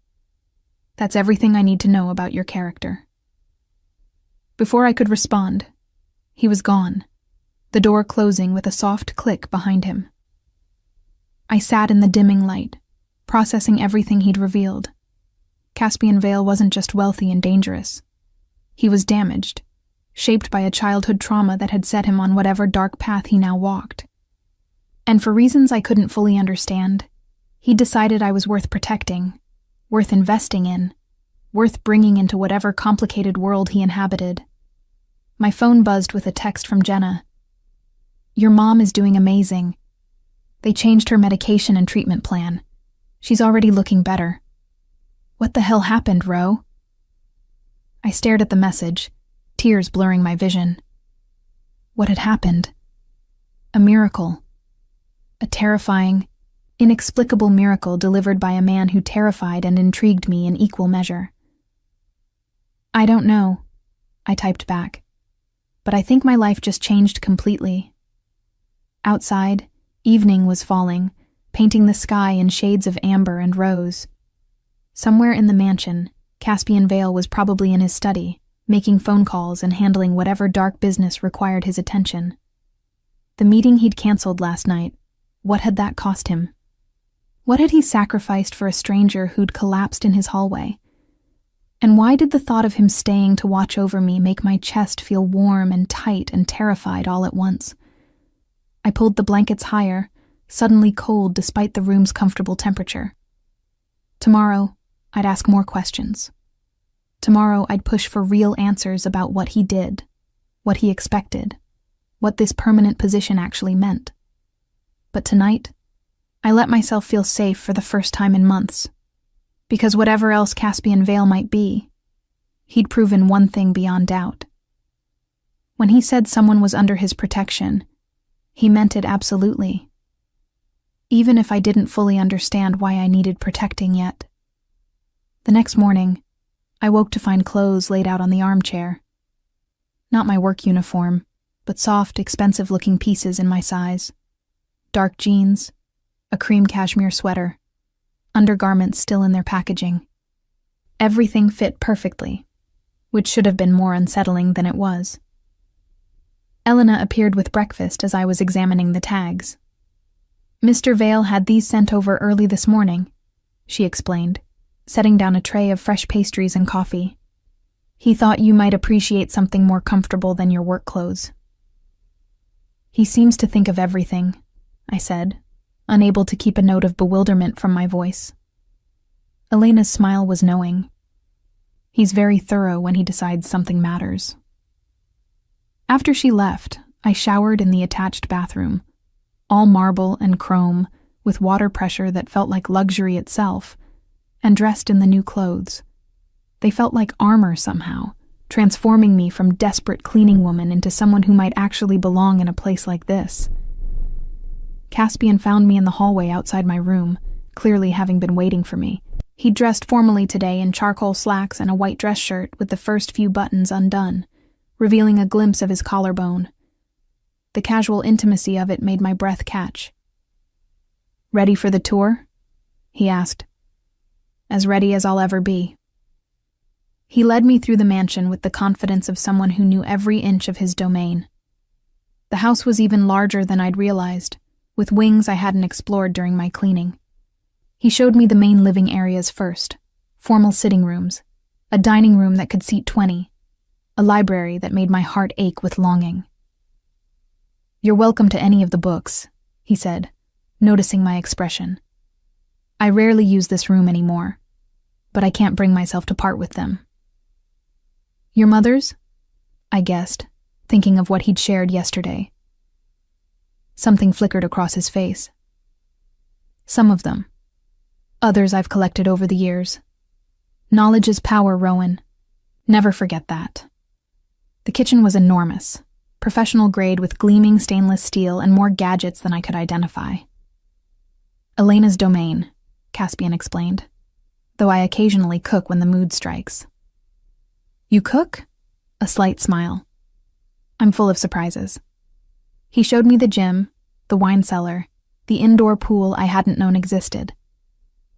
That's everything I need to know about your character. Before I could respond, he was gone, the door closing with a soft click behind him. I sat in the dimming light, processing everything he'd revealed. Caspian Vale wasn't just wealthy and dangerous. He was damaged, shaped by a childhood trauma that had set him on whatever dark path he now walked. And for reasons I couldn't fully understand, he decided I was worth protecting, worth investing in, worth bringing into whatever complicated world he inhabited. My phone buzzed with a text from Jenna. Your mom is doing amazing. They changed her medication and treatment plan. She's already looking better. What the hell happened, Ro? I stared at the message, tears blurring my vision. What had happened? A miracle. A terrifying, inexplicable miracle delivered by a man who terrified and intrigued me in equal measure. I don't know, I typed back, but I think my life just changed completely. Outside, evening was falling, painting the sky in shades of amber and rose. Somewhere in the mansion, Caspian Vale was probably in his study, making phone calls and handling whatever dark business required his attention. The meeting he'd canceled last night, what had that cost him? What had he sacrificed for a stranger who'd collapsed in his hallway? And why did the thought of him staying to watch over me make my chest feel warm and tight and terrified all at once? I pulled the blankets higher, suddenly cold despite the room's comfortable temperature. Tomorrow, I'd ask more questions. Tomorrow, I'd push for real answers about what he did, what he expected, what this permanent position actually meant. But tonight, I let myself feel safe for the first time in months, because whatever else Caspian Vale might be, he'd proven one thing beyond doubt. When he said someone was under his protection, he meant it absolutely. Even if I didn't fully understand why I needed protecting yet. The next morning, I woke to find clothes laid out on the armchair. Not my work uniform, but soft, expensive-looking pieces in my size. Dark jeans, a cream cashmere sweater, undergarments still in their packaging. Everything fit perfectly, which should have been more unsettling than it was. Elena appeared with breakfast as I was examining the tags. "Mr. Vale had these sent over early this morning," she explained, setting down a tray of fresh pastries and coffee. "He thought you might appreciate something more comfortable than your work clothes." "He seems to think of everything," I said, unable to keep a note of bewilderment from my voice. Elena's smile was knowing. "He's very thorough when he decides something matters." After she left, I showered in the attached bathroom, all marble and chrome, with water pressure that felt like luxury itself, and dressed in the new clothes. They felt like armor somehow, transforming me from desperate cleaning woman into someone who might actually belong in a place like this. Caspian found me in the hallway outside my room, clearly having been waiting for me. He'd dressed formally today in charcoal slacks and a white dress shirt with the first few buttons undone, revealing a glimpse of his collarbone. The casual intimacy of it made my breath catch. "Ready for the tour?" he asked. "As ready as I'll ever be." He led me through the mansion with the confidence of someone who knew every inch of his domain. The house was even larger than I'd realized, with wings I hadn't explored during my cleaning. He showed me the main living areas first, formal sitting rooms, a dining room that could seat 20, a library that made my heart ache with longing. "You're welcome to any of the books," he said, noticing my expression. "I rarely use this room anymore, but I can't bring myself to part with them." "Your mother's?" I guessed, thinking of what he'd shared yesterday. Something flickered across his face. "Some of them. Others I've collected over the years. Knowledge is power, Rowan. Never forget that." The kitchen was enormous, professional grade with gleaming stainless steel and more gadgets than I could identify. "Elena's domain," Caspian explained, "though I occasionally cook when the mood strikes." "You cook?" A slight smile. "I'm full of surprises." He showed me the gym, the wine cellar, the indoor pool I hadn't known existed.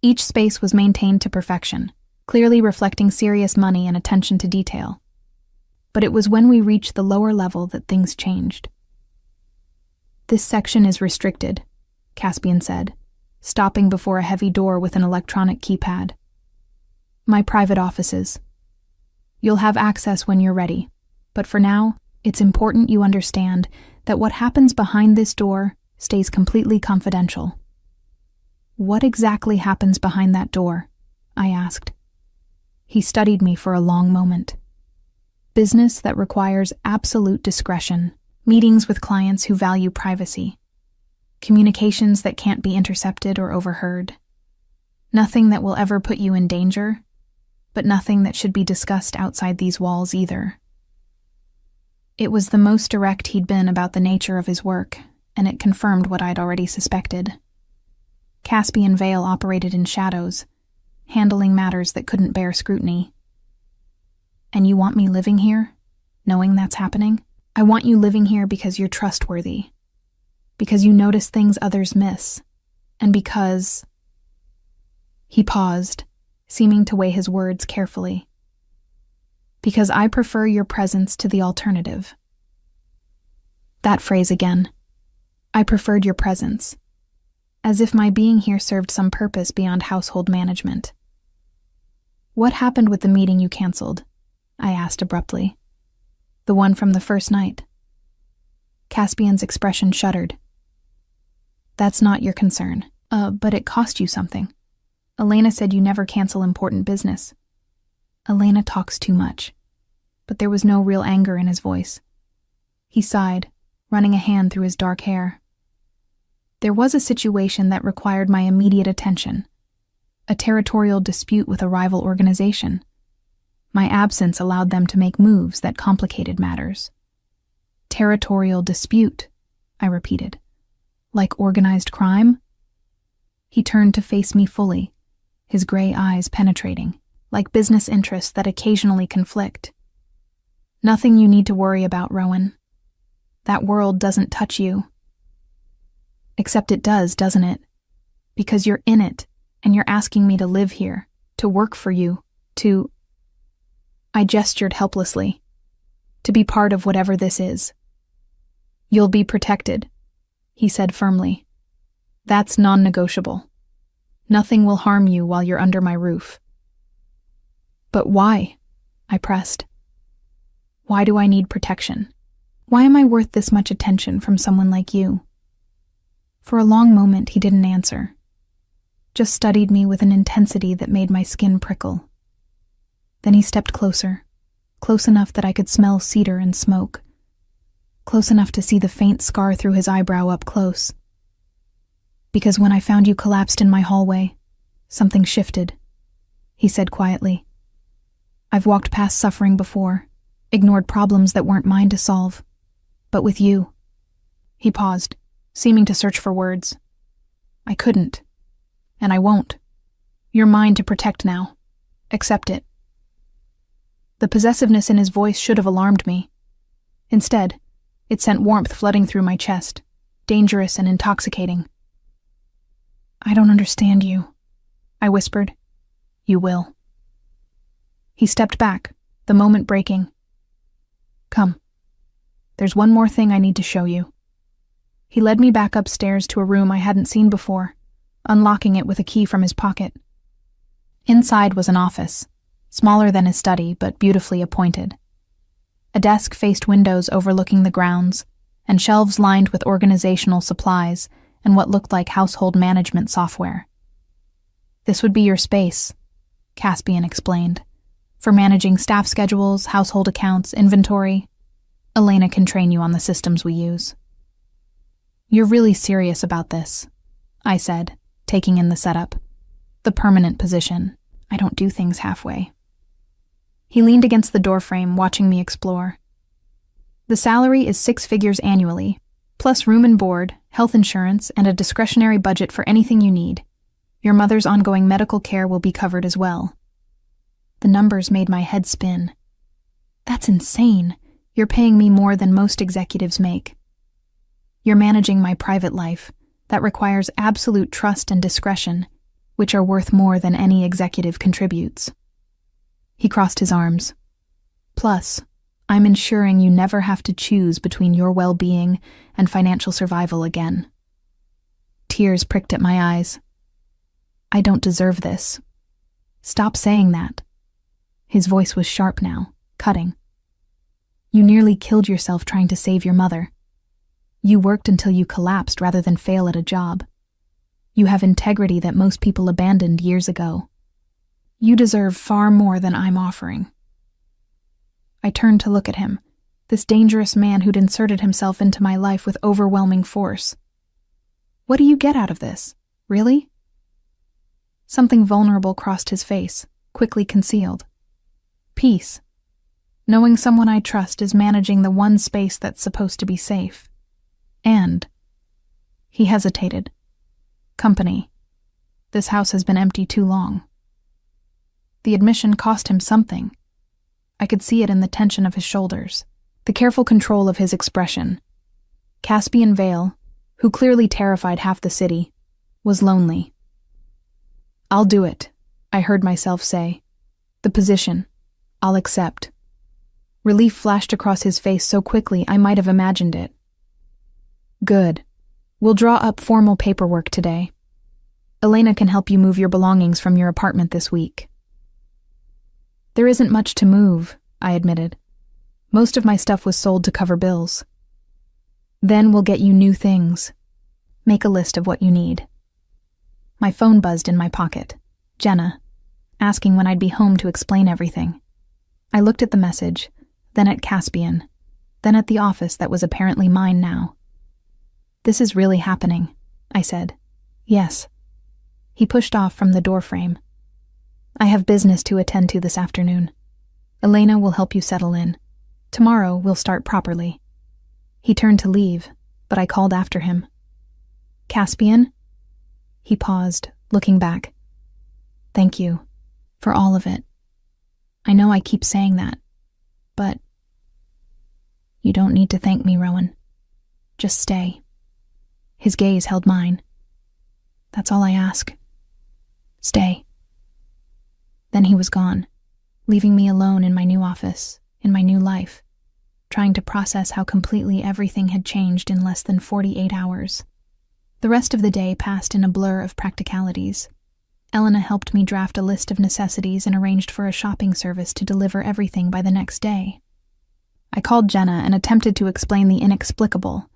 Each space was maintained to perfection, clearly reflecting serious money and attention to detail. But it was when we reached the lower level that things changed. "This section is restricted," Caspian said, stopping before a heavy door with an electronic keypad. "My private offices. You'll have access when you're ready, but for now, it's important you understand that what happens behind this door stays completely confidential." "What exactly happens behind that door?" I asked. He studied me for a long moment. "Business that requires absolute discretion, meetings with clients who value privacy, communications that can't be intercepted or overheard. Nothing that will ever put you in danger, but nothing that should be discussed outside these walls either." It was the most direct he'd been about the nature of his work, and it confirmed what I'd already suspected. Caspian Vale operated in shadows, handling matters that couldn't bear scrutiny. "And you want me living here, knowing that's happening? I want you living here because you're trustworthy, because you notice things others miss, and because—" He paused, seeming to weigh his words carefully. "Because I prefer your presence to the alternative." That phrase again. I preferred your presence, as if my being here served some purpose beyond household management. "What happened with the meeting you canceled?" I asked abruptly. "The one from the first night?" Caspian's expression shuddered. "That's not your concern. But it cost you something. Elena said you never cancel important business." Elena talks too much. But there was no real anger in his voice. He sighed, running a hand through his dark hair. "There was a situation that required my immediate attention. A territorial dispute with a rival organization. My absence allowed them to make moves that complicated matters." "Territorial dispute," I repeated. "Like organized crime?" He turned to face me fully, his gray eyes penetrating, like business interests that occasionally conflict. "Nothing you need to worry about, Rowan. That world doesn't touch you." "Except it does, doesn't it?" Because you're in it, and you're asking me to live here, to work for you, to... I gestured helplessly. To be part of whatever this is. You'll be protected, he said firmly. That's non-negotiable. Nothing will harm you while you're under my roof. But why? I pressed. Why do I need protection? Why am I worth this much attention from someone like you? For a long moment, he didn't answer. Just studied me with an intensity that made my skin prickle. Then he stepped closer, close enough that I could smell cedar and smoke, close enough to see the faint scar through his eyebrow up close. Because when I found you collapsed in my hallway, something shifted, he said quietly. I've walked past suffering before, ignored problems that weren't mine to solve. But with you... He paused, seeming to search for words. I couldn't. And I won't. You're mine to protect now. Accept it. The possessiveness in his voice should have alarmed me. Instead, it sent warmth flooding through my chest, dangerous and intoxicating. I don't understand you, I whispered. You will. He stepped back, the moment breaking. Come. There's one more thing I need to show you. He led me back upstairs to a room I hadn't seen before, unlocking it with a key from his pocket. Inside was an office, smaller than his study but beautifully appointed. A desk faced windows overlooking the grounds, and shelves lined with organizational supplies and what looked like household management software. This would be your space, Caspian explained, for managing staff schedules, household accounts, inventory. Elena can train you on the systems we use. You're really serious about this, I said, taking in the setup. The permanent position. I don't do things halfway. He leaned against the doorframe, watching me explore. The salary is 6 figures annually, plus room and board, health insurance, and a discretionary budget for anything you need. Your mother's ongoing medical care will be covered as well. The numbers made my head spin. That's insane. You're paying me more than most executives make. You're managing my private life. That requires absolute trust and discretion, which are worth more than any executive contributes. He crossed his arms. Plus, I'm ensuring you never have to choose between your well-being and financial survival again. Tears pricked at my eyes. I don't deserve this. Stop saying that. His voice was sharp now, cutting. You nearly killed yourself trying to save your mother. You worked until you collapsed rather than fail at a job. You have integrity that most people abandoned years ago. You deserve far more than I'm offering. I turned to look at him, this dangerous man who'd inserted himself into my life with overwhelming force. What do you get out of this? Really? Something vulnerable crossed his face, quickly concealed. Peace. Knowing someone I trust is managing the one space that's supposed to be safe. And... He hesitated. Company. This house has been empty too long. The admission cost him something. I could see it in the tension of his shoulders, the careful control of his expression. Caspian Vale, who clearly terrified half the city, was lonely. I'll do it, I heard myself say. The position. I'll accept. Relief flashed across his face so quickly I might have imagined it. Good. We'll draw up formal paperwork today. Elena can help you move your belongings from your apartment this week. There isn't much to move, I admitted. Most of my stuff was sold to cover bills. Then we'll get you new things. Make a list of what you need. My phone buzzed in my pocket. Jenna, asking when I'd be home to explain everything. I looked at the message, then at Caspian, then at the office that was apparently mine now. This is really happening, I said. Yes. He pushed off from the doorframe. I have business to attend to this afternoon. Elena will help you settle in. Tomorrow we'll start properly. He turned to leave, but I called after him. Caspian? He paused, looking back. Thank you. For all of it. I know I keep saying that, but... You don't need to thank me, Rowan. Just stay. His gaze held mine. That's all I ask. Stay." Then he was gone, leaving me alone in my new office, in my new life, trying to process how completely everything had changed in less than 48 hours. The rest of the day passed in a blur of practicalities. Elena helped me draft a list of necessities and arranged for a shopping service to deliver everything by the next day. I called Jenna and attempted to explain the inexplicable,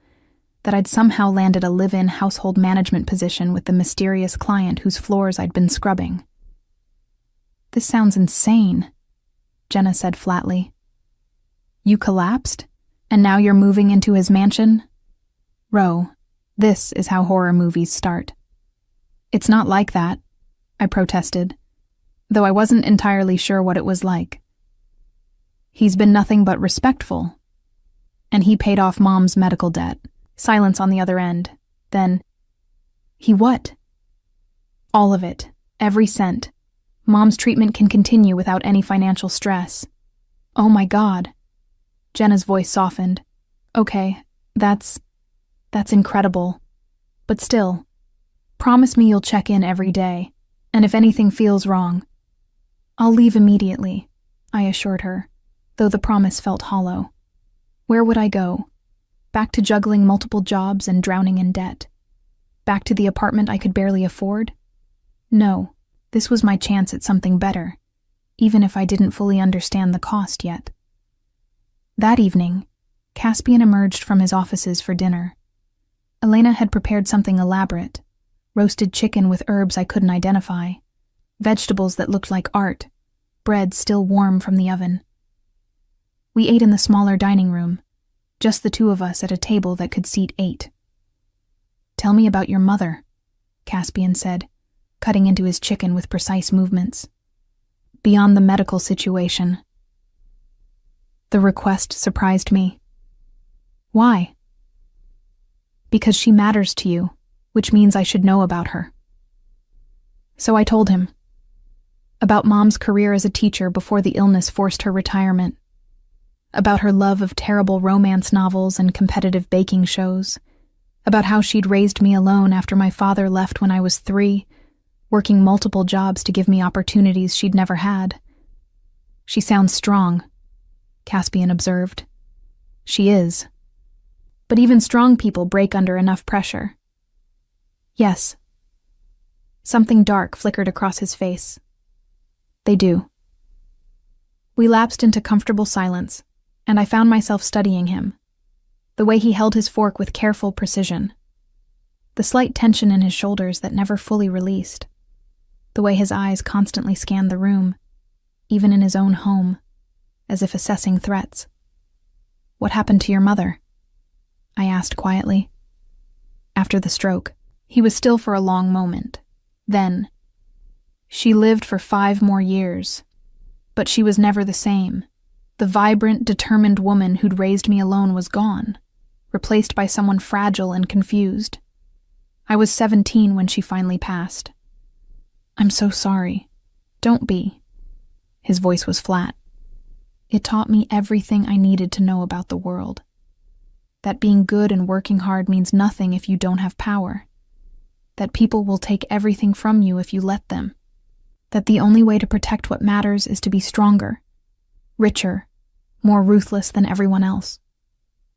that I'd somehow landed a live-in household management position with the mysterious client whose floors I'd been scrubbing. "This sounds insane," Jenna said flatly. "You collapsed? And now you're moving into his mansion?" "Ro, this is how horror movies start." "It's not like that," I protested, though I wasn't entirely sure what it was like. "He's been nothing but respectful. And he paid off Mom's medical debt." Silence on the other end. Then, "He what?" "All of it. Every cent. Mom's treatment can continue without any financial stress." "Oh my God." Jenna's voice softened. "Okay, that's incredible. But still, promise me you'll check in every day, and if anything feels wrong." "I'll leave immediately," I assured her, though the promise felt hollow. Where would I go? Back to juggling multiple jobs and drowning in debt? Back to the apartment I could barely afford? No, this was my chance at something better, even if I didn't fully understand the cost yet. That evening, Caspian emerged from his offices for dinner. Elena had prepared something elaborate: roasted chicken with herbs I couldn't identify, vegetables that looked like art, bread still warm from the oven. We ate in the smaller dining room, just the two of us at a table that could seat 8. "Tell me about your mother," Caspian said, cutting into his chicken with precise movements. "Beyond the medical situation." The request surprised me. "Why?" "Because she matters to you, which means I should know about her." So I told him. About Mom's career as a teacher before the illness forced her retirement. About her love of terrible romance novels and competitive baking shows. About how she'd raised me alone after my father left when I was 3, working multiple jobs to give me opportunities she'd never had. "She sounds strong," Caspian observed. "She is. But even strong people break under enough pressure." "Yes." Something dark flickered across his face. "They do." We lapsed into comfortable silence, and I found myself studying him, the way he held his fork with careful precision, the slight tension in his shoulders that never fully released, the way his eyes constantly scanned the room, even in his own home, as if assessing threats. "What happened to your mother?" I asked quietly. "After the stroke." He was still for a long moment. Then, "She lived for 5 more years, but she was never the same. The vibrant, determined woman who'd raised me alone was gone, replaced by someone fragile and confused. I was 17 when she finally passed." "I'm so sorry." "Don't be." His voice was flat. "It taught me everything I needed to know about the world. That being good and working hard means nothing if you don't have power. That people will take everything from you if you let them. That the only way to protect what matters is to be stronger, richer, more ruthless than everyone else."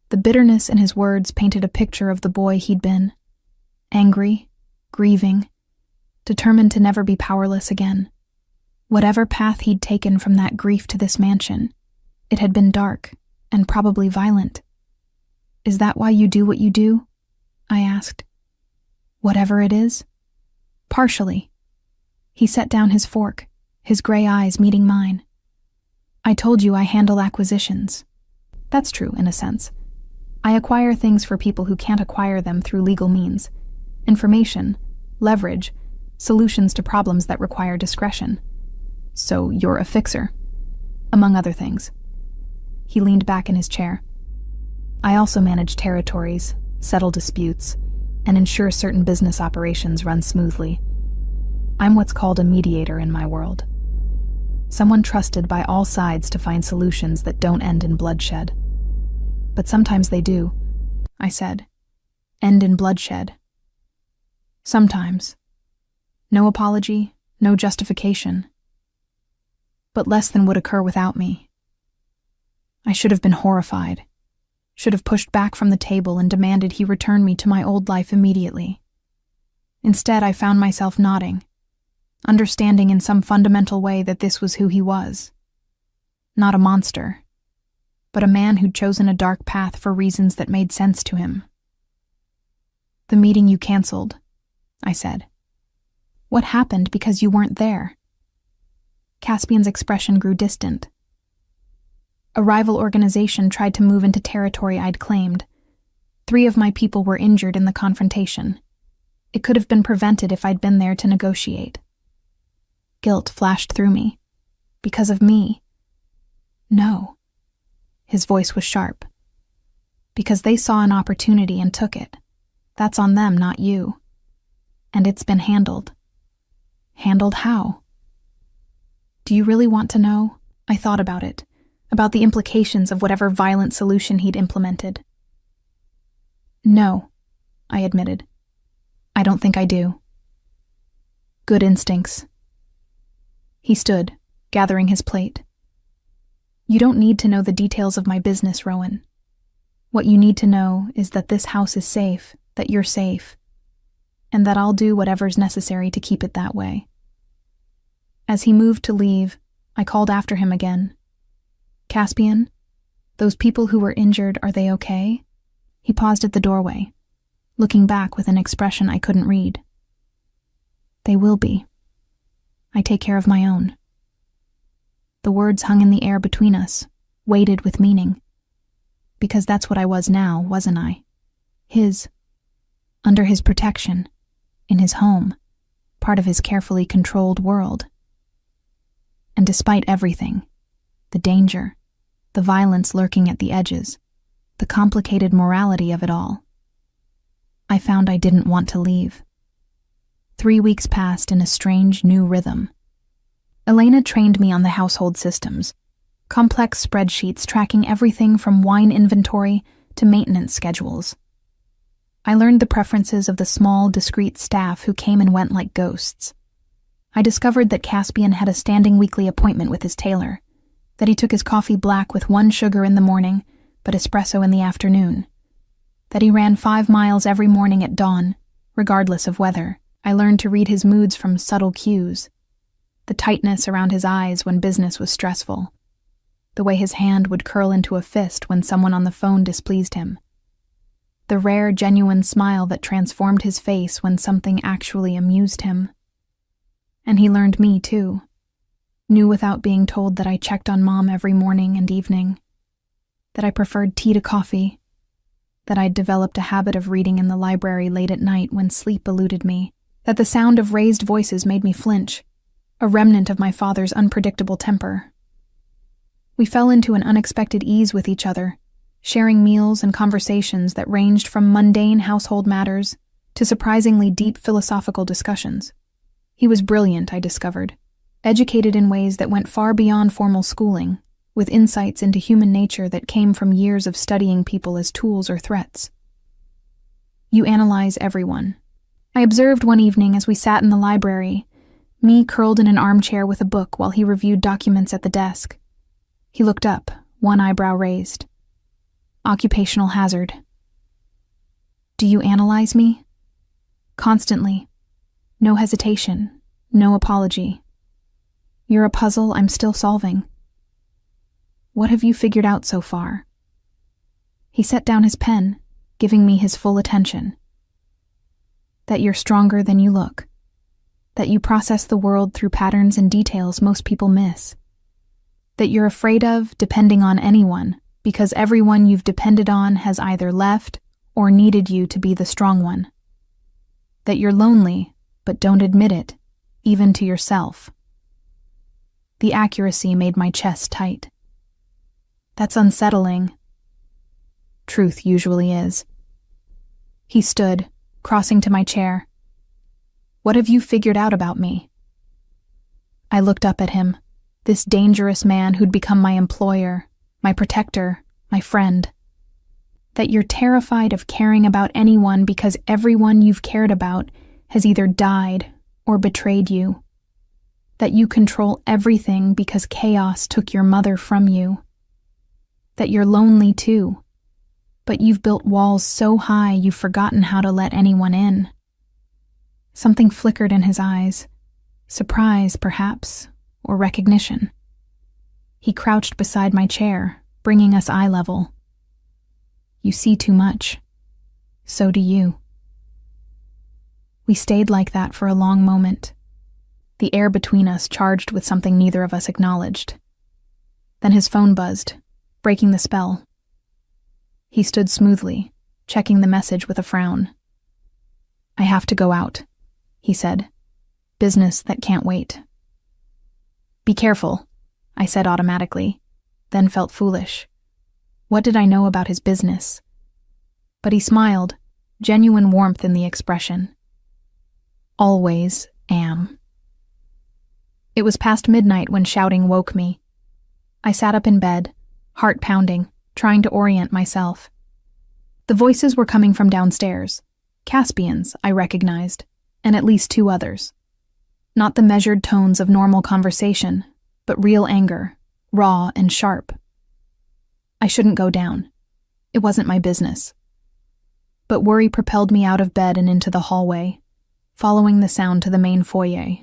The bitterness in his words painted a picture of the boy he'd been. Angry, grieving, determined to never be powerless again. Whatever path he'd taken from that grief to this mansion, it had been dark and probably violent. "Is that why you do what you do?" I asked. "Whatever it is?" "Partially." He set down his fork, his gray eyes meeting mine. "I told you I handle acquisitions. That's true, in a sense. I acquire things for people who can't acquire them through legal means. Information, leverage, solutions to problems that require discretion. So you're a fixer, among other things." He leaned back in his chair. "I also manage territories, settle disputes, and ensure certain business operations run smoothly. I'm what's called a mediator in my world. Someone trusted by all sides to find solutions that don't end in bloodshed. But sometimes they do," I said. "End in bloodshed." "Sometimes," No apology, no justification. But less than would occur without me. I should have been horrified, should have pushed back from the table and demanded he return me to my old life immediately. Instead, I found myself nodding, understanding in some fundamental way that this was who he was. Not a monster, but a man who'd chosen a dark path for reasons that made sense to him. "The meeting you canceled," I said. "What happened because you weren't there?" Caspian's expression grew distant. A rival organization tried to move into territory I'd claimed. 3 of my people were injured in the confrontation. It could have been prevented if I'd been there to negotiate. Guilt flashed through me. Because of me. No. His voice was sharp. Because they saw an opportunity and took it. That's on them, not you. And it's been handled. Handled how? Do you really want to know? I thought about it. About the implications of whatever violent solution he'd implemented. "No," I admitted. "I don't think I do." "Good instincts." He stood, gathering his plate. "You don't need to know the details of my business, Rowan. What you need to know is that this house is safe, that you're safe, and that I'll do whatever's necessary to keep it that way." As he moved to leave, I called after him again. "Caspian, those people who were injured, are they okay?" He paused at the doorway, looking back with an expression I couldn't read. "They will be. I take care of my own." The words hung in the air between us, weighted with meaning. Because that's what I was now, wasn't I? His. Under his protection. In his home. Part of his carefully controlled world. And despite everything, the danger, the violence lurking at the edges, the complicated morality of it all, I found I didn't want to leave. 3 weeks passed in a strange new rhythm. Elena trained me on the household systems, complex spreadsheets tracking everything from wine inventory to maintenance schedules. I learned the preferences of the small, discreet staff who came and went like ghosts. I discovered that Caspian had a standing weekly appointment with his tailor, that he took his coffee black with 1 sugar in the morning, but espresso in the afternoon, that he ran 5 miles every morning at dawn, regardless of weather. I learned to read his moods from subtle cues, the tightness around his eyes when business was stressful, the way his hand would curl into a fist when someone on the phone displeased him, the rare, genuine smile that transformed his face when something actually amused him. And he learned me, too. Knew without being told that I checked on Mom every morning and evening, that I preferred tea to coffee, that I'd developed a habit of reading in the library late at night when sleep eluded me, that the sound of raised voices made me flinch, a remnant of my father's unpredictable temper. We fell into an unexpected ease with each other, sharing meals and conversations that ranged from mundane household matters to surprisingly deep philosophical discussions. He was brilliant, I discovered, educated in ways that went far beyond formal schooling, with insights into human nature that came from years of studying people as tools or threats. "You analyze everyone." I observed one evening as we sat in the library, me curled in an armchair with a book while he reviewed documents at the desk. He looked up, one eyebrow raised. "Occupational hazard." "Do you analyze me?" "Constantly. No hesitation, no apology. You're a puzzle I'm still solving." "What have you figured out so far?" He set down his pen, giving me his full attention. "That you're stronger than you look. That you process the world through patterns and details most people miss. That you're afraid of depending on anyone because everyone you've depended on has either left or needed you to be the strong one. That you're lonely, but don't admit it, even to yourself." The accuracy made my chest tight. "That's unsettling." Truth usually is. He stood, crossing to my chair. "What have you figured out about me?" I looked up at him, this dangerous man who'd become my employer, my protector, my friend. That you're terrified of caring about anyone because everyone you've cared about has either died or betrayed you. That you control everything because chaos took your mother from you. That you're lonely too, but you've built walls so high you've forgotten how to let anyone in. Something flickered in his eyes, surprise perhaps, or recognition. He crouched beside my chair, bringing us eye level. You see too much. So do you. We stayed like that for a long moment, the air between us charged with something neither of us acknowledged. Then his phone buzzed, breaking the spell. He stood smoothly, checking the message with a frown. I have to go out, he said. Business that can't wait. Be careful, I said automatically, then felt foolish. What did I know about his business? But he smiled, genuine warmth in the expression. Always am. It was past midnight when shouting woke me. I sat up in bed, heart pounding, trying to orient myself. The voices were coming from downstairs. Caspian's, I recognized, and at least 2 others. Not the measured tones of normal conversation, but real anger, raw and sharp. I shouldn't go down. It wasn't my business. But worry propelled me out of bed and into the hallway, following the sound to the main foyer.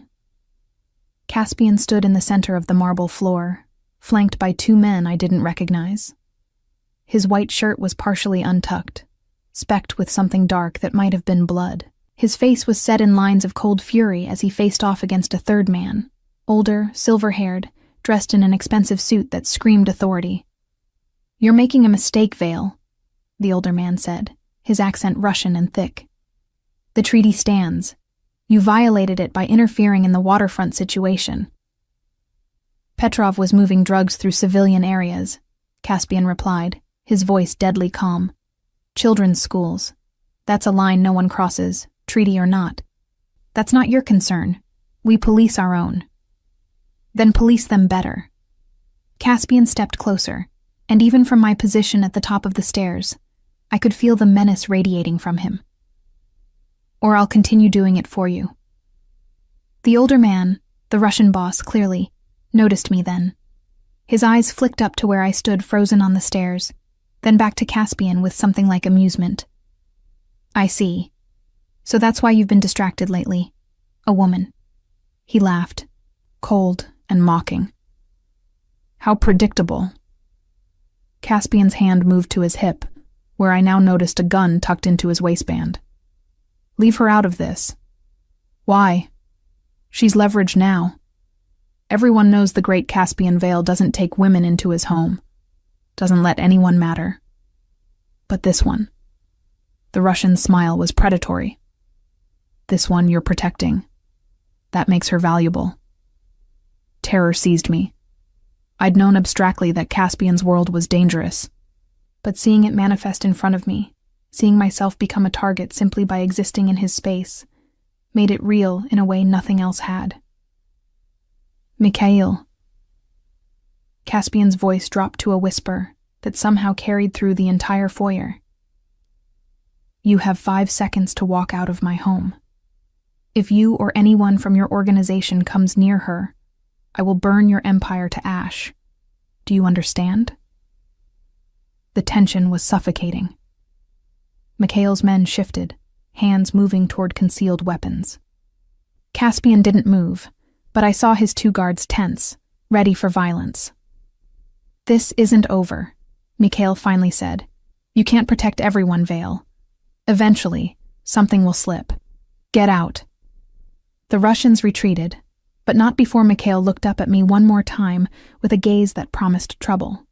Caspian stood in the center of the marble floor, flanked by 2 men I didn't recognize. His white shirt was partially untucked, specked with something dark that might have been blood. His face was set in lines of cold fury as he faced off against a 3rd man, older, silver-haired, dressed in an expensive suit that screamed authority. You're making a mistake, Vale, the older man said, his accent Russian and thick. The treaty stands. You violated it by interfering in the waterfront situation. Petrov was moving drugs through civilian areas, Caspian replied, his voice deadly calm. Children's schools. That's a line no one crosses, treaty or not. That's not your concern. We police our own. Then police them better. Caspian stepped closer, and even from my position at the top of the stairs, I could feel the menace radiating from him. Or I'll continue doing it for you. The older man, the Russian boss clearly, noticed me then. His eyes flicked up to where I stood frozen on the stairs, then back to Caspian with something like amusement. I see. So that's why you've been distracted lately. A woman. He laughed, cold and mocking. How predictable. Caspian's hand moved to his hip, where I now noticed a gun tucked into his waistband. Leave her out of this. Why? She's leveraged now. Everyone knows the great Caspian Vale doesn't take women into his home. Doesn't let anyone matter. But this one. The Russian's smile was predatory. This one you're protecting. That makes her valuable. Terror seized me. I'd known abstractly that Caspian's world was dangerous, but seeing it manifest in front of me, seeing myself become a target simply by existing in his space, made it real in a way nothing else had. Mikhail. Caspian's voice dropped to a whisper that somehow carried through the entire foyer. You have 5 seconds to walk out of my home. If you or anyone from your organization comes near her, I will burn your empire to ash. Do you understand? The tension was suffocating. Mikhail's men shifted, hands moving toward concealed weapons. Caspian didn't move, but I saw his 2 guards tense, ready for violence. This isn't over, Mikhail finally said. You can't protect everyone, Vale. Eventually, something will slip. Get out. The Russians retreated, but not before Mikhail looked up at me one more time with a gaze that promised trouble.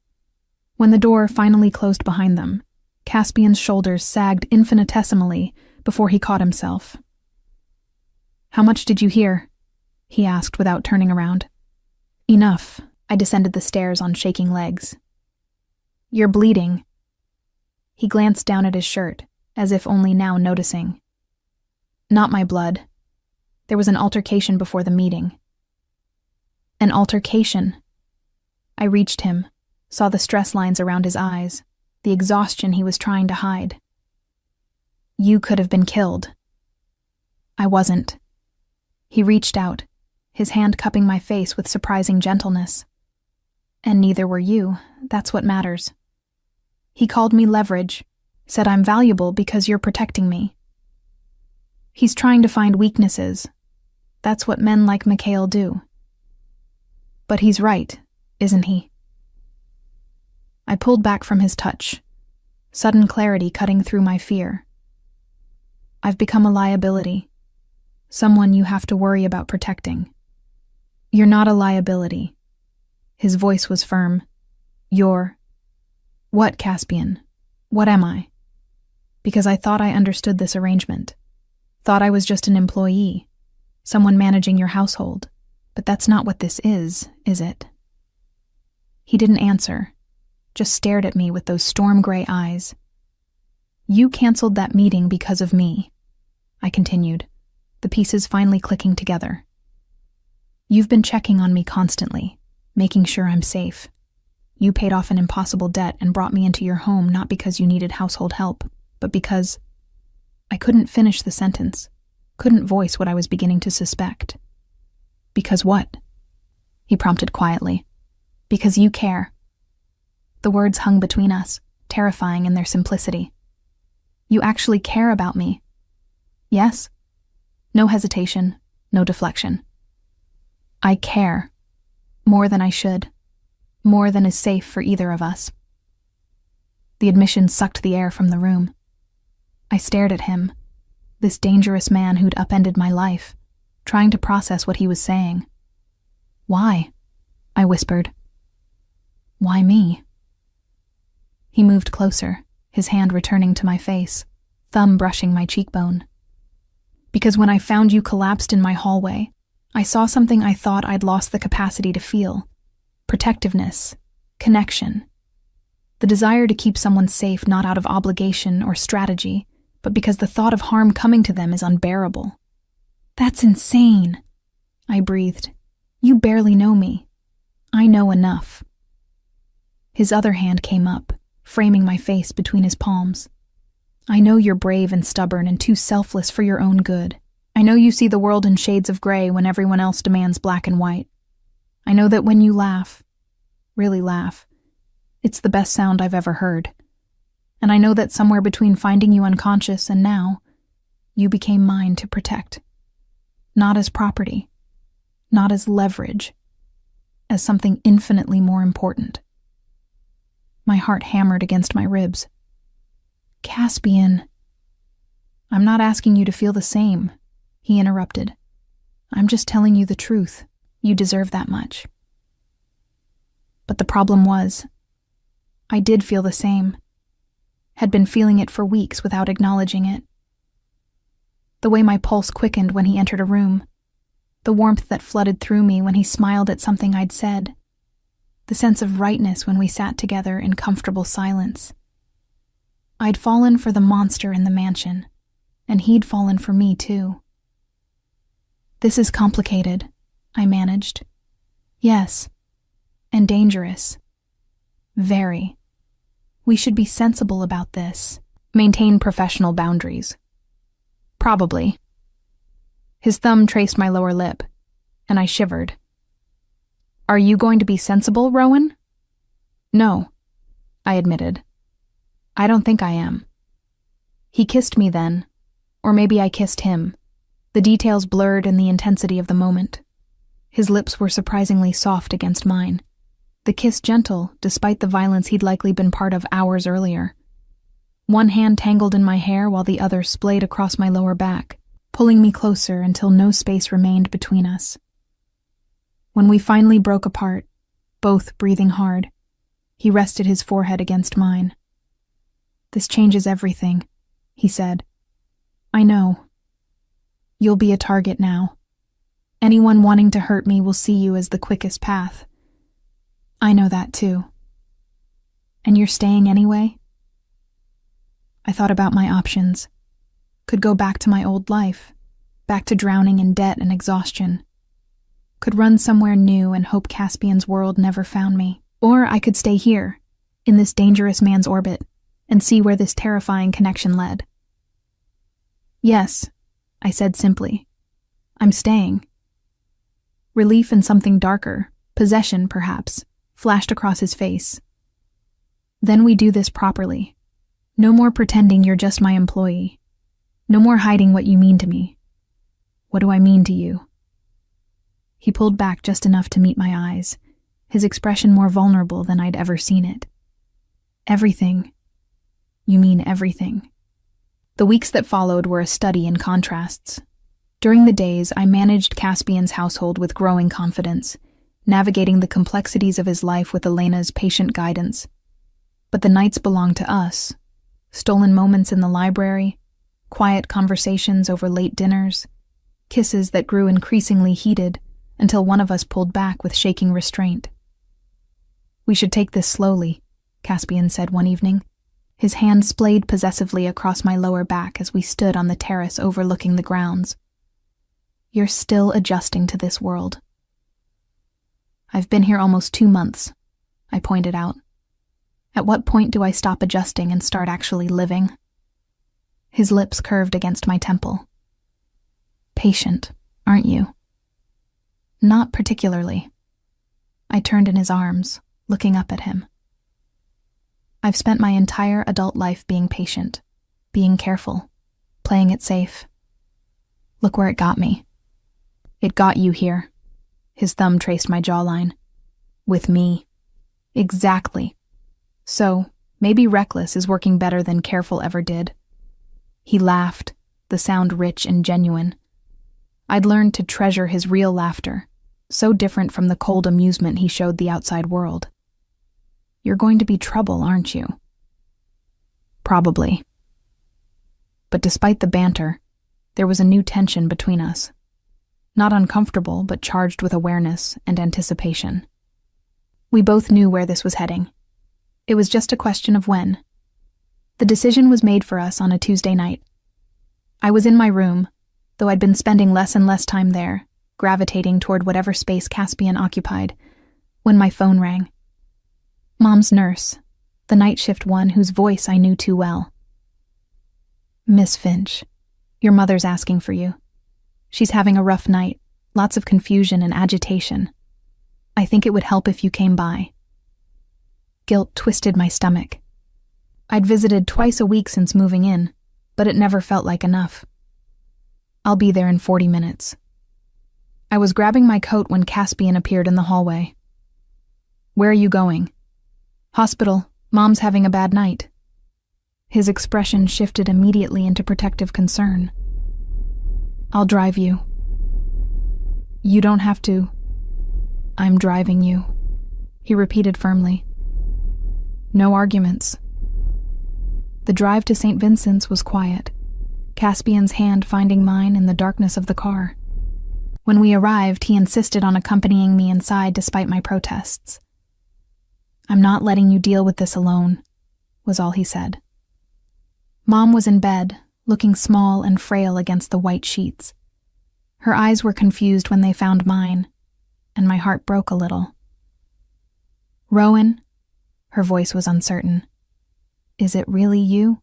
When the door finally closed behind them, Caspian's shoulders sagged infinitesimally before he caught himself. How much did you hear? He asked without turning around. Enough. I descended the stairs on shaking legs. You're bleeding. He glanced down at his shirt, as if only now noticing. Not my blood. There was an altercation before the meeting. An altercation. I reached him, saw the stress lines around his eyes, the exhaustion he was trying to hide. You could have been killed. I wasn't. He reached out, his hand cupping my face with surprising gentleness. And neither were you. That's what matters. He called me leverage, said I'm valuable because you're protecting me. He's trying to find weaknesses. That's what men like Mikhail do. But he's right, isn't he? I pulled back from his touch, sudden clarity cutting through my fear. I've become a liability, someone you have to worry about protecting. You're not a liability. His voice was firm. You're... What, Caspian? What am I? Because I thought I understood this arrangement. Thought I was just an employee, someone managing your household. But that's not what this is it? He didn't answer, just stared at me with those storm-gray eyes. You canceled that meeting because of me, I continued, the pieces finally clicking together. You've been checking on me constantly, making sure I'm safe. You paid off an impossible debt and brought me into your home not because you needed household help, but because... I couldn't finish the sentence, couldn't voice what I was beginning to suspect. Because what? He prompted quietly. Because you care. The words hung between us, terrifying in their simplicity. You actually care about me. Yes? No hesitation, no deflection. I care. More than I should. More than is safe for either of us. The admission sucked the air from the room. I stared at him, this dangerous man who'd upended my life, trying to process what he was saying. Why? I whispered. Why me? He moved closer, his hand returning to my face, thumb brushing my cheekbone. Because when I found you collapsed in my hallway, I saw something I thought I'd lost the capacity to feel. Protectiveness, connection. The desire to keep someone safe not out of obligation or strategy, but because the thought of harm coming to them is unbearable. That's insane, I breathed. You barely know me. I know enough. His other hand came up, framing my face between his palms. I know you're brave and stubborn and too selfless for your own good. I know you see the world in shades of gray when everyone else demands black and white. I know that when you laugh, really laugh, it's the best sound I've ever heard. And I know that somewhere between finding you unconscious and now, you became mine to protect. Not as property, not as leverage, as something infinitely more important. My heart hammered against my ribs. Caspian. I'm not asking you to feel the same, he interrupted. I'm just telling you the truth. You deserve that much. But the problem was, I did feel the same. Had been feeling it for weeks without acknowledging it. The way my pulse quickened when he entered a room, the warmth that flooded through me when he smiled at something I'd said, the sense of rightness when we sat together in comfortable silence. I'd fallen for the monster in the mansion, and he'd fallen for me too. This is complicated, I managed. Yes, and dangerous. Very. We should be sensible about this. Maintain professional boundaries. Probably. His thumb traced my lower lip, and I shivered. Are you going to be sensible, Rowan? No, I admitted. I don't think I am. He kissed me then, or maybe I kissed him, the details blurred in the intensity of the moment. His lips were surprisingly soft against mine. The kiss gentle, despite the violence he'd likely been part of hours earlier. One hand tangled in my hair while the other splayed across my lower back, pulling me closer until no space remained between us. When we finally broke apart, both breathing hard, he rested his forehead against mine. This changes everything, he said. I know. You'll be a target now. Anyone wanting to hurt me will see you as the quickest path. I know that too. And you're staying anyway? I thought about my options. Could go back to my old life, back to drowning in debt and exhaustion. Could run somewhere new and hope Caspian's world never found me. Or I could stay here, in this dangerous man's orbit, and see where this terrifying connection led. Yes, I said simply. I'm staying. Relief and something darker, possession perhaps, flashed across his face. Then we do this properly. No more pretending you're just my employee. No more hiding what you mean to me. What do I mean to you? He pulled back just enough to meet my eyes, his expression more vulnerable than I'd ever seen it. Everything. You mean everything. The weeks that followed were a study in contrasts. During the days, I managed Caspian's household with growing confidence, navigating the complexities of his life with Elena's patient guidance. But the nights belonged to us. Stolen moments in the library, quiet conversations over late dinners, kisses that grew increasingly heated until one of us pulled back with shaking restraint. "We should take this slowly," Caspian said one evening. His hand splayed possessively across my lower back as we stood on the terrace overlooking the grounds. "You're still adjusting to this world." "I've been here almost 2 months," I pointed out. "At what point do I stop adjusting and start actually living?" His lips curved against my temple. "Patient, aren't you?" "Not particularly." I turned in his arms, looking up at him. "I've spent my entire adult life being patient, being careful, playing it safe. Look where it got me." "It got you here." His thumb traced my jawline. "With me." "Exactly. So, maybe reckless is working better than careful ever did." He laughed, the sound rich and genuine. I'd learned to treasure his real laughter, so different from the cold amusement he showed the outside world. "You're going to be trouble, aren't you?" "Probably." But despite the banter, there was a new tension between us. Not uncomfortable, but charged with awareness and anticipation. We both knew where this was heading. It was just a question of when. The decision was made for us on a Tuesday night. I was in my room, though I'd been spending less and less time there, gravitating toward whatever space Caspian occupied, when my phone rang. Mom's nurse, the night shift one whose voice I knew too well. "Miss Finch, your mother's asking for you. She's having a rough night, lots of confusion and agitation. I think it would help if you came by." Guilt twisted my stomach. I'd visited twice a week since moving in, but it never felt like enough. "I'll be there in 40 minutes. I was grabbing my coat when Caspian appeared in the hallway. "Where are you going?" "Hospital. Mom's having a bad night." His expression shifted immediately into protective concern. "I'll drive you." "You don't have to." "I'm driving you," he repeated firmly. No arguments. The drive to St. Vincent's was quiet, Caspian's hand finding mine in the darkness of the car. When we arrived, he insisted on accompanying me inside despite my protests. "I'm not letting you deal with this alone," was all he said. Mom was in bed, looking small and frail against the white sheets. Her eyes were confused when they found mine, and my heart broke a little. "Rowan?" Her voice was uncertain. "Is it really you?"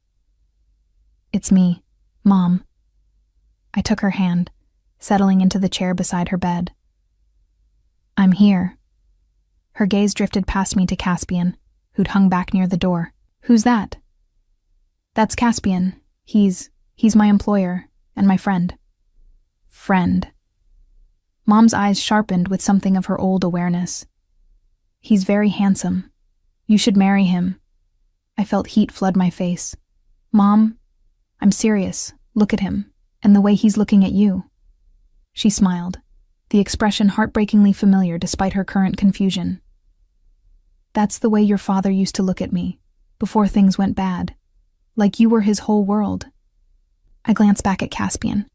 "It's me, Mom." I took her hand, settling into the chair beside her bed. "I'm here." Her gaze drifted past me to Caspian, who'd hung back near the door. "Who's that?" "That's Caspian. He's my employer and my friend." "Friend." Mom's eyes sharpened with something of her old awareness. "He's very handsome. You should marry him." I felt heat flood my face. "Mom, I'm serious. Look at him, and the way he's looking at you." She smiled, the expression heartbreakingly familiar despite her current confusion. "That's the way your father used to look at me, before things went bad, like you were his whole world." I glanced back at Caspian,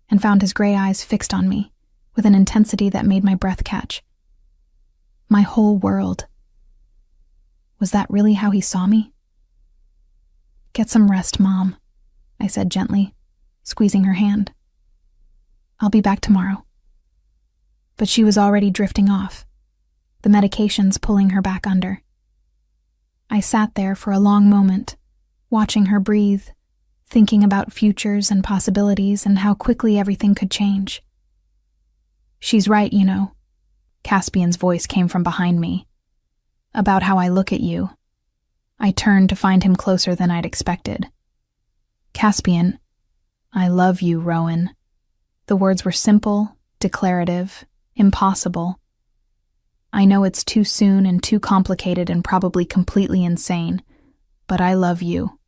and found his gray eyes fixed on me, with an intensity that made my breath catch. My whole world. Was that really how he saw me? "Get some rest, Mom," I said gently, squeezing her hand. "I'll be back tomorrow." But she was already drifting off, the medications pulling her back under. I sat there for a long moment, watching her breathe, thinking about futures and possibilities and how quickly everything could change. She's right, you know. Caspian's voice came from behind me. About how I look at you. I turned to find him closer than I'd expected. Caspian, I love you, Rowan. The words were simple, declarative, impossible. I know it's too soon and too complicated and probably completely insane, but I love you.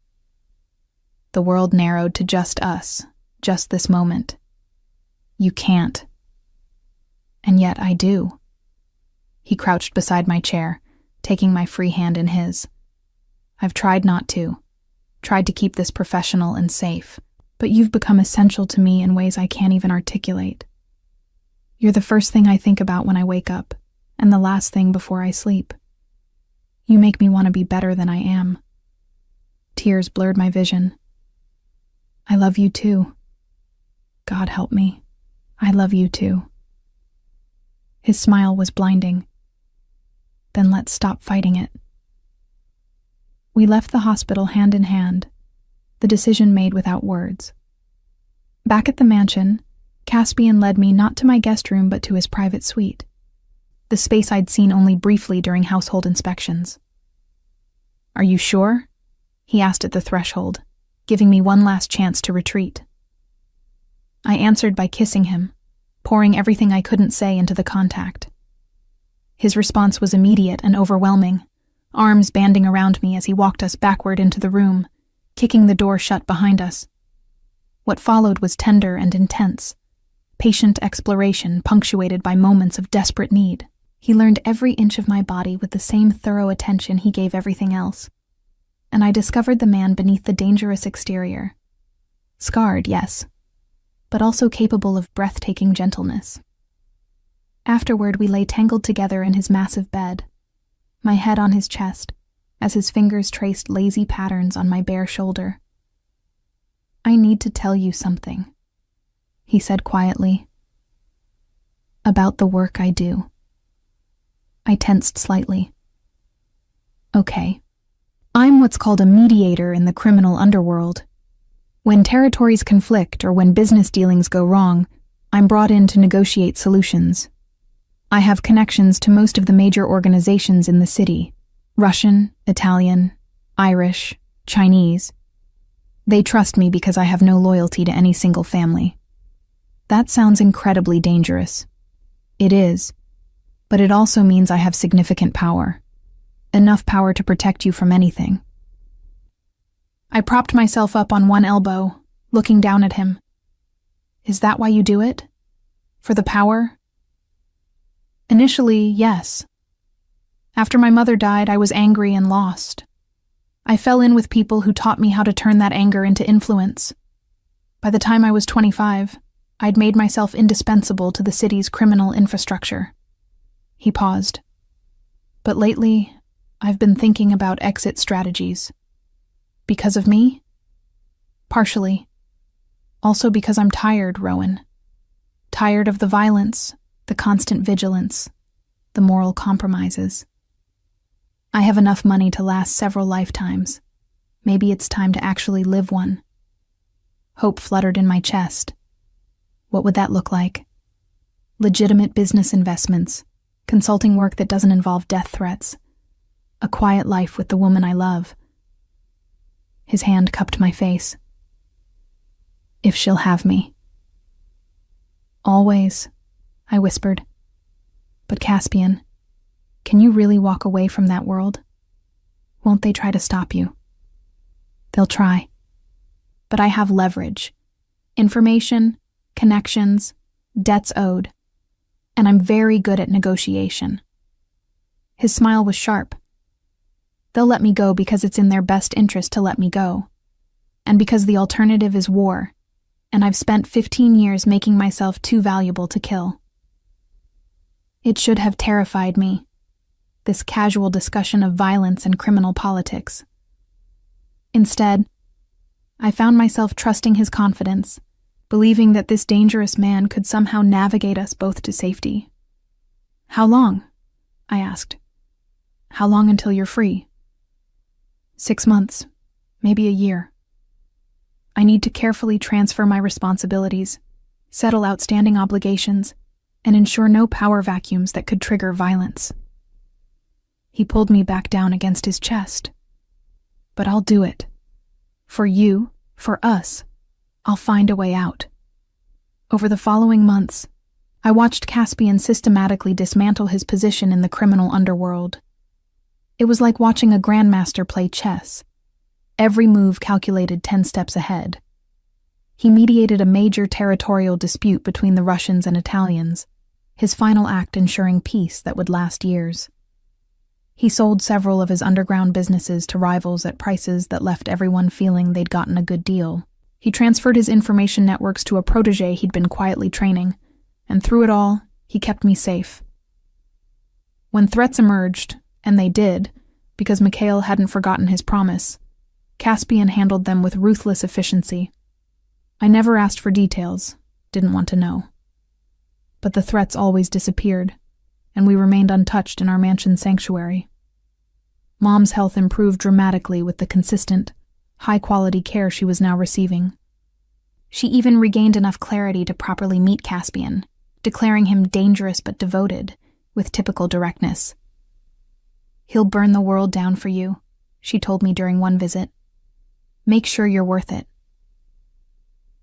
The world narrowed to just us, just this moment. You can't. And yet I do. He crouched beside my chair, taking my free hand in his. I've tried not to, tried to keep this professional and safe, but you've become essential to me in ways I can't even articulate. You're the first thing I think about when I wake up, and the last thing before I sleep. You make me want to be better than I am. Tears blurred my vision. I love you too. God help me. I love you too. His smile was blinding. Then let's stop fighting it. We left the hospital hand in hand, the decision made without words. Back at the mansion, Caspian led me not to my guest room but to his private suite, the space I'd seen only briefly during household inspections. Are you sure? He asked at the threshold, giving me one last chance to retreat. I answered by kissing him, pouring everything I couldn't say into the contact. His response was immediate and overwhelming, arms banding around me as he walked us backward into the room, kicking the door shut behind us. What followed was tender and intense, patient exploration punctuated by moments of desperate need. He learned every inch of my body with the same thorough attention he gave everything else, and I discovered the man beneath the dangerous exterior. Scarred, yes, but also capable of breathtaking gentleness. Afterward, we lay tangled together in his massive bed, my head on his chest, as his fingers traced lazy patterns on my bare shoulder. I need to tell you something, he said quietly. About the work I do. I tensed slightly. Okay. I'm what's called a mediator in the criminal underworld. When territories conflict or when business dealings go wrong, I'm brought in to negotiate solutions. I have connections to most of the major organizations in the city: Russian, Italian, Irish, Chinese. They trust me because I have no loyalty to any single family. That sounds incredibly dangerous. It is, but it also means I have significant power. Enough power to protect you from anything. I propped myself up on one elbow, looking down at him. Is that why you do it? For the power? Initially, yes. After my mother died, I was angry and lost. I fell in with people who taught me how to turn that anger into influence. By the time I was 25, I'd made myself indispensable to the city's criminal infrastructure. He paused. But lately, I've been thinking about exit strategies. Because of me? Partially. Also because I'm tired, Rowan. Tired of the violence, the constant vigilance, the moral compromises. I have enough money to last several lifetimes. Maybe it's time to actually live one. Hope fluttered in my chest. What would that look like? Legitimate business investments, consulting work that doesn't involve death threats, a quiet life with the woman I love. His hand cupped my face. If she'll have me. Always, I whispered. But Caspian, can you really walk away from that world? Won't they try to stop you? They'll try. But I have leverage. Information, connections, debts owed. And I'm very good at negotiation. His smile was sharp. They'll let me go because it's in their best interest to let me go. And because the alternative is war, and I've spent 15 years making myself too valuable to kill. It should have terrified me, this casual discussion of violence and criminal politics. Instead, I found myself trusting his confidence, believing that this dangerous man could somehow navigate us both to safety. How long? I asked. How long until you're free? 6 months, maybe a year. I need to carefully transfer my responsibilities, settle outstanding obligations, and ensure no power vacuums that could trigger violence. He pulled me back down against his chest. But I'll do it. For you, for us, I'll find a way out. Over the following months, I watched Caspian systematically dismantle his position in the criminal underworld. It was like watching a grandmaster play chess. Every move calculated 10 steps ahead. He mediated a major territorial dispute between the Russians and Italians, his final act ensuring peace that would last years. He sold several of his underground businesses to rivals at prices that left everyone feeling they'd gotten a good deal. He transferred his information networks to a protege he'd been quietly training, and through it all, he kept me safe. When threats emerged, and they did, because Mikhail hadn't forgotten his promise, Caspian handled them with ruthless efficiency. I never asked for details, didn't want to know. But the threats always disappeared, and we remained untouched in our mansion sanctuary. Mom's health improved dramatically with the consistent, high-quality care she was now receiving. She even regained enough clarity to properly meet Caspian, declaring him dangerous but devoted, with typical directness. "He'll burn the world down for you," she told me during one visit. "Make sure you're worth it."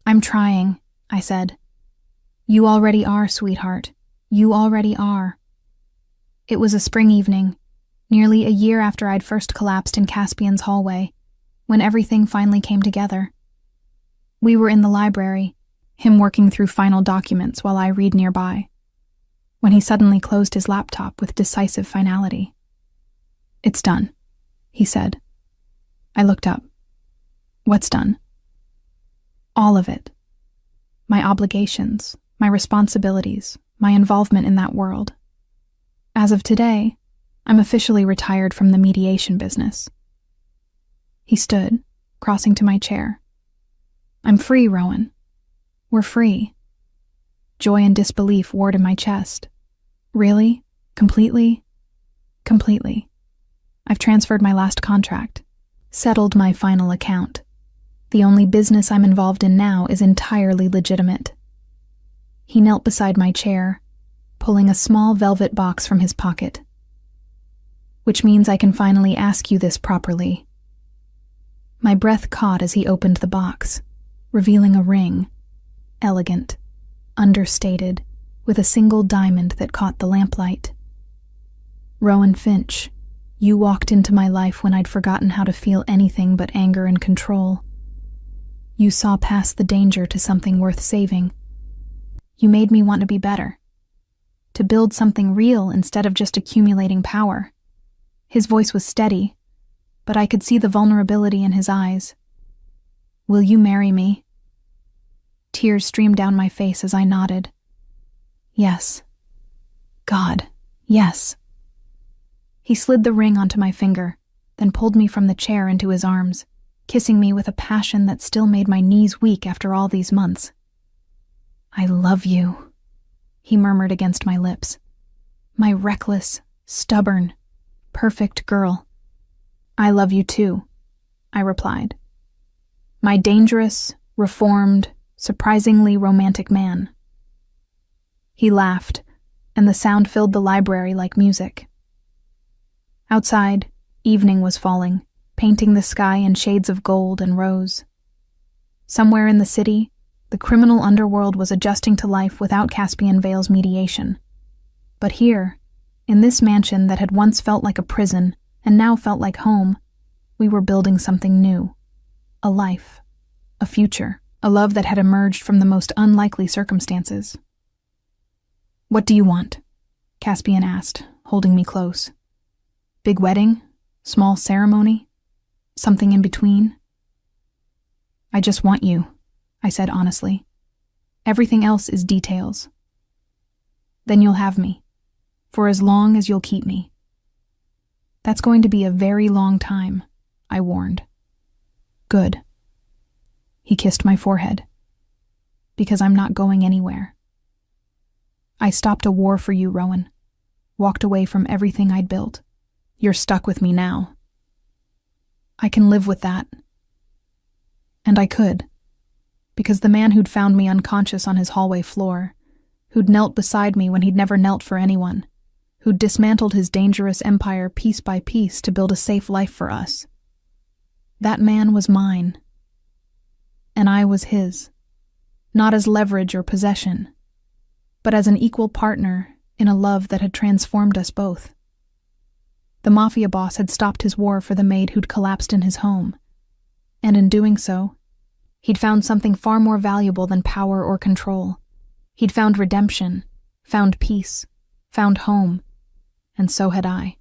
"I'm trying," I said. "You already are, sweetheart. You already are." It was a spring evening, nearly a year after I'd first collapsed in Caspian's hallway, when everything finally came together. We were in the library, him working through final documents while I read nearby, when he suddenly closed his laptop with decisive finality. "It's done," he said. I looked up. "What's done?" "All of it. My obligations, my responsibilities, my involvement in that world. As of today, I'm officially retired from the mediation business." He stood, crossing to my chair. "I'm free, Rowan. We're free." Joy and disbelief warred in my chest. "Really? Completely?" "Completely. I've transferred my last contract, settled my final account. The only business I'm involved in now is entirely legitimate." He knelt beside my chair, pulling a small velvet box from his pocket. "Which means I can finally ask you this properly." My breath caught as he opened the box, revealing a ring, elegant, understated, with a single diamond that caught the lamplight. "Rowan Finch, you walked into my life when I'd forgotten how to feel anything but anger and control. You saw past the danger to something worth saving. You made me want to be better, to build something real instead of just accumulating power." His voice was steady, but I could see the vulnerability in his eyes. "Will you marry me?" Tears streamed down my face as I nodded. "Yes. God, yes." He slid the ring onto my finger, then pulled me from the chair into his arms, kissing me with a passion that still made my knees weak after all these months. "I love you," he murmured against my lips. "My reckless, stubborn, perfect girl." "I love you too," I replied. "My dangerous, reformed, surprisingly romantic man." He laughed, and the sound filled the library like music. Outside, evening was falling, painting the sky in shades of gold and rose. Somewhere in the city, the criminal underworld was adjusting to life without Caspian Vale's mediation. But here, in this mansion that had once felt like a prison and now felt like home, we were building something new. A life, a future, a love that had emerged from the most unlikely circumstances. "What do you want?" Caspian asked, holding me close. "Big wedding? Small ceremony? Something in between?" "I just want you," I said honestly. "Everything else is details." "Then you'll have me, for as long as you'll keep me." "That's going to be a very long time," I warned. "Good." He kissed my forehead. "Because I'm not going anywhere. I stopped a war for you, Rowan. Walked away from everything I'd built. You're stuck with me now." "I can live with that." And I could, because the man who'd found me unconscious on his hallway floor, who'd knelt beside me when he'd never knelt for anyone, who'd dismantled his dangerous empire piece by piece to build a safe life for us. That man was mine, and I was his, not as leverage or possession, but as an equal partner in a love that had transformed us both. The Mafia boss had stopped his war for the maid who'd collapsed in his home, and in doing so, he'd found something far more valuable than power or control. He'd found redemption, found peace, found home, and so had I.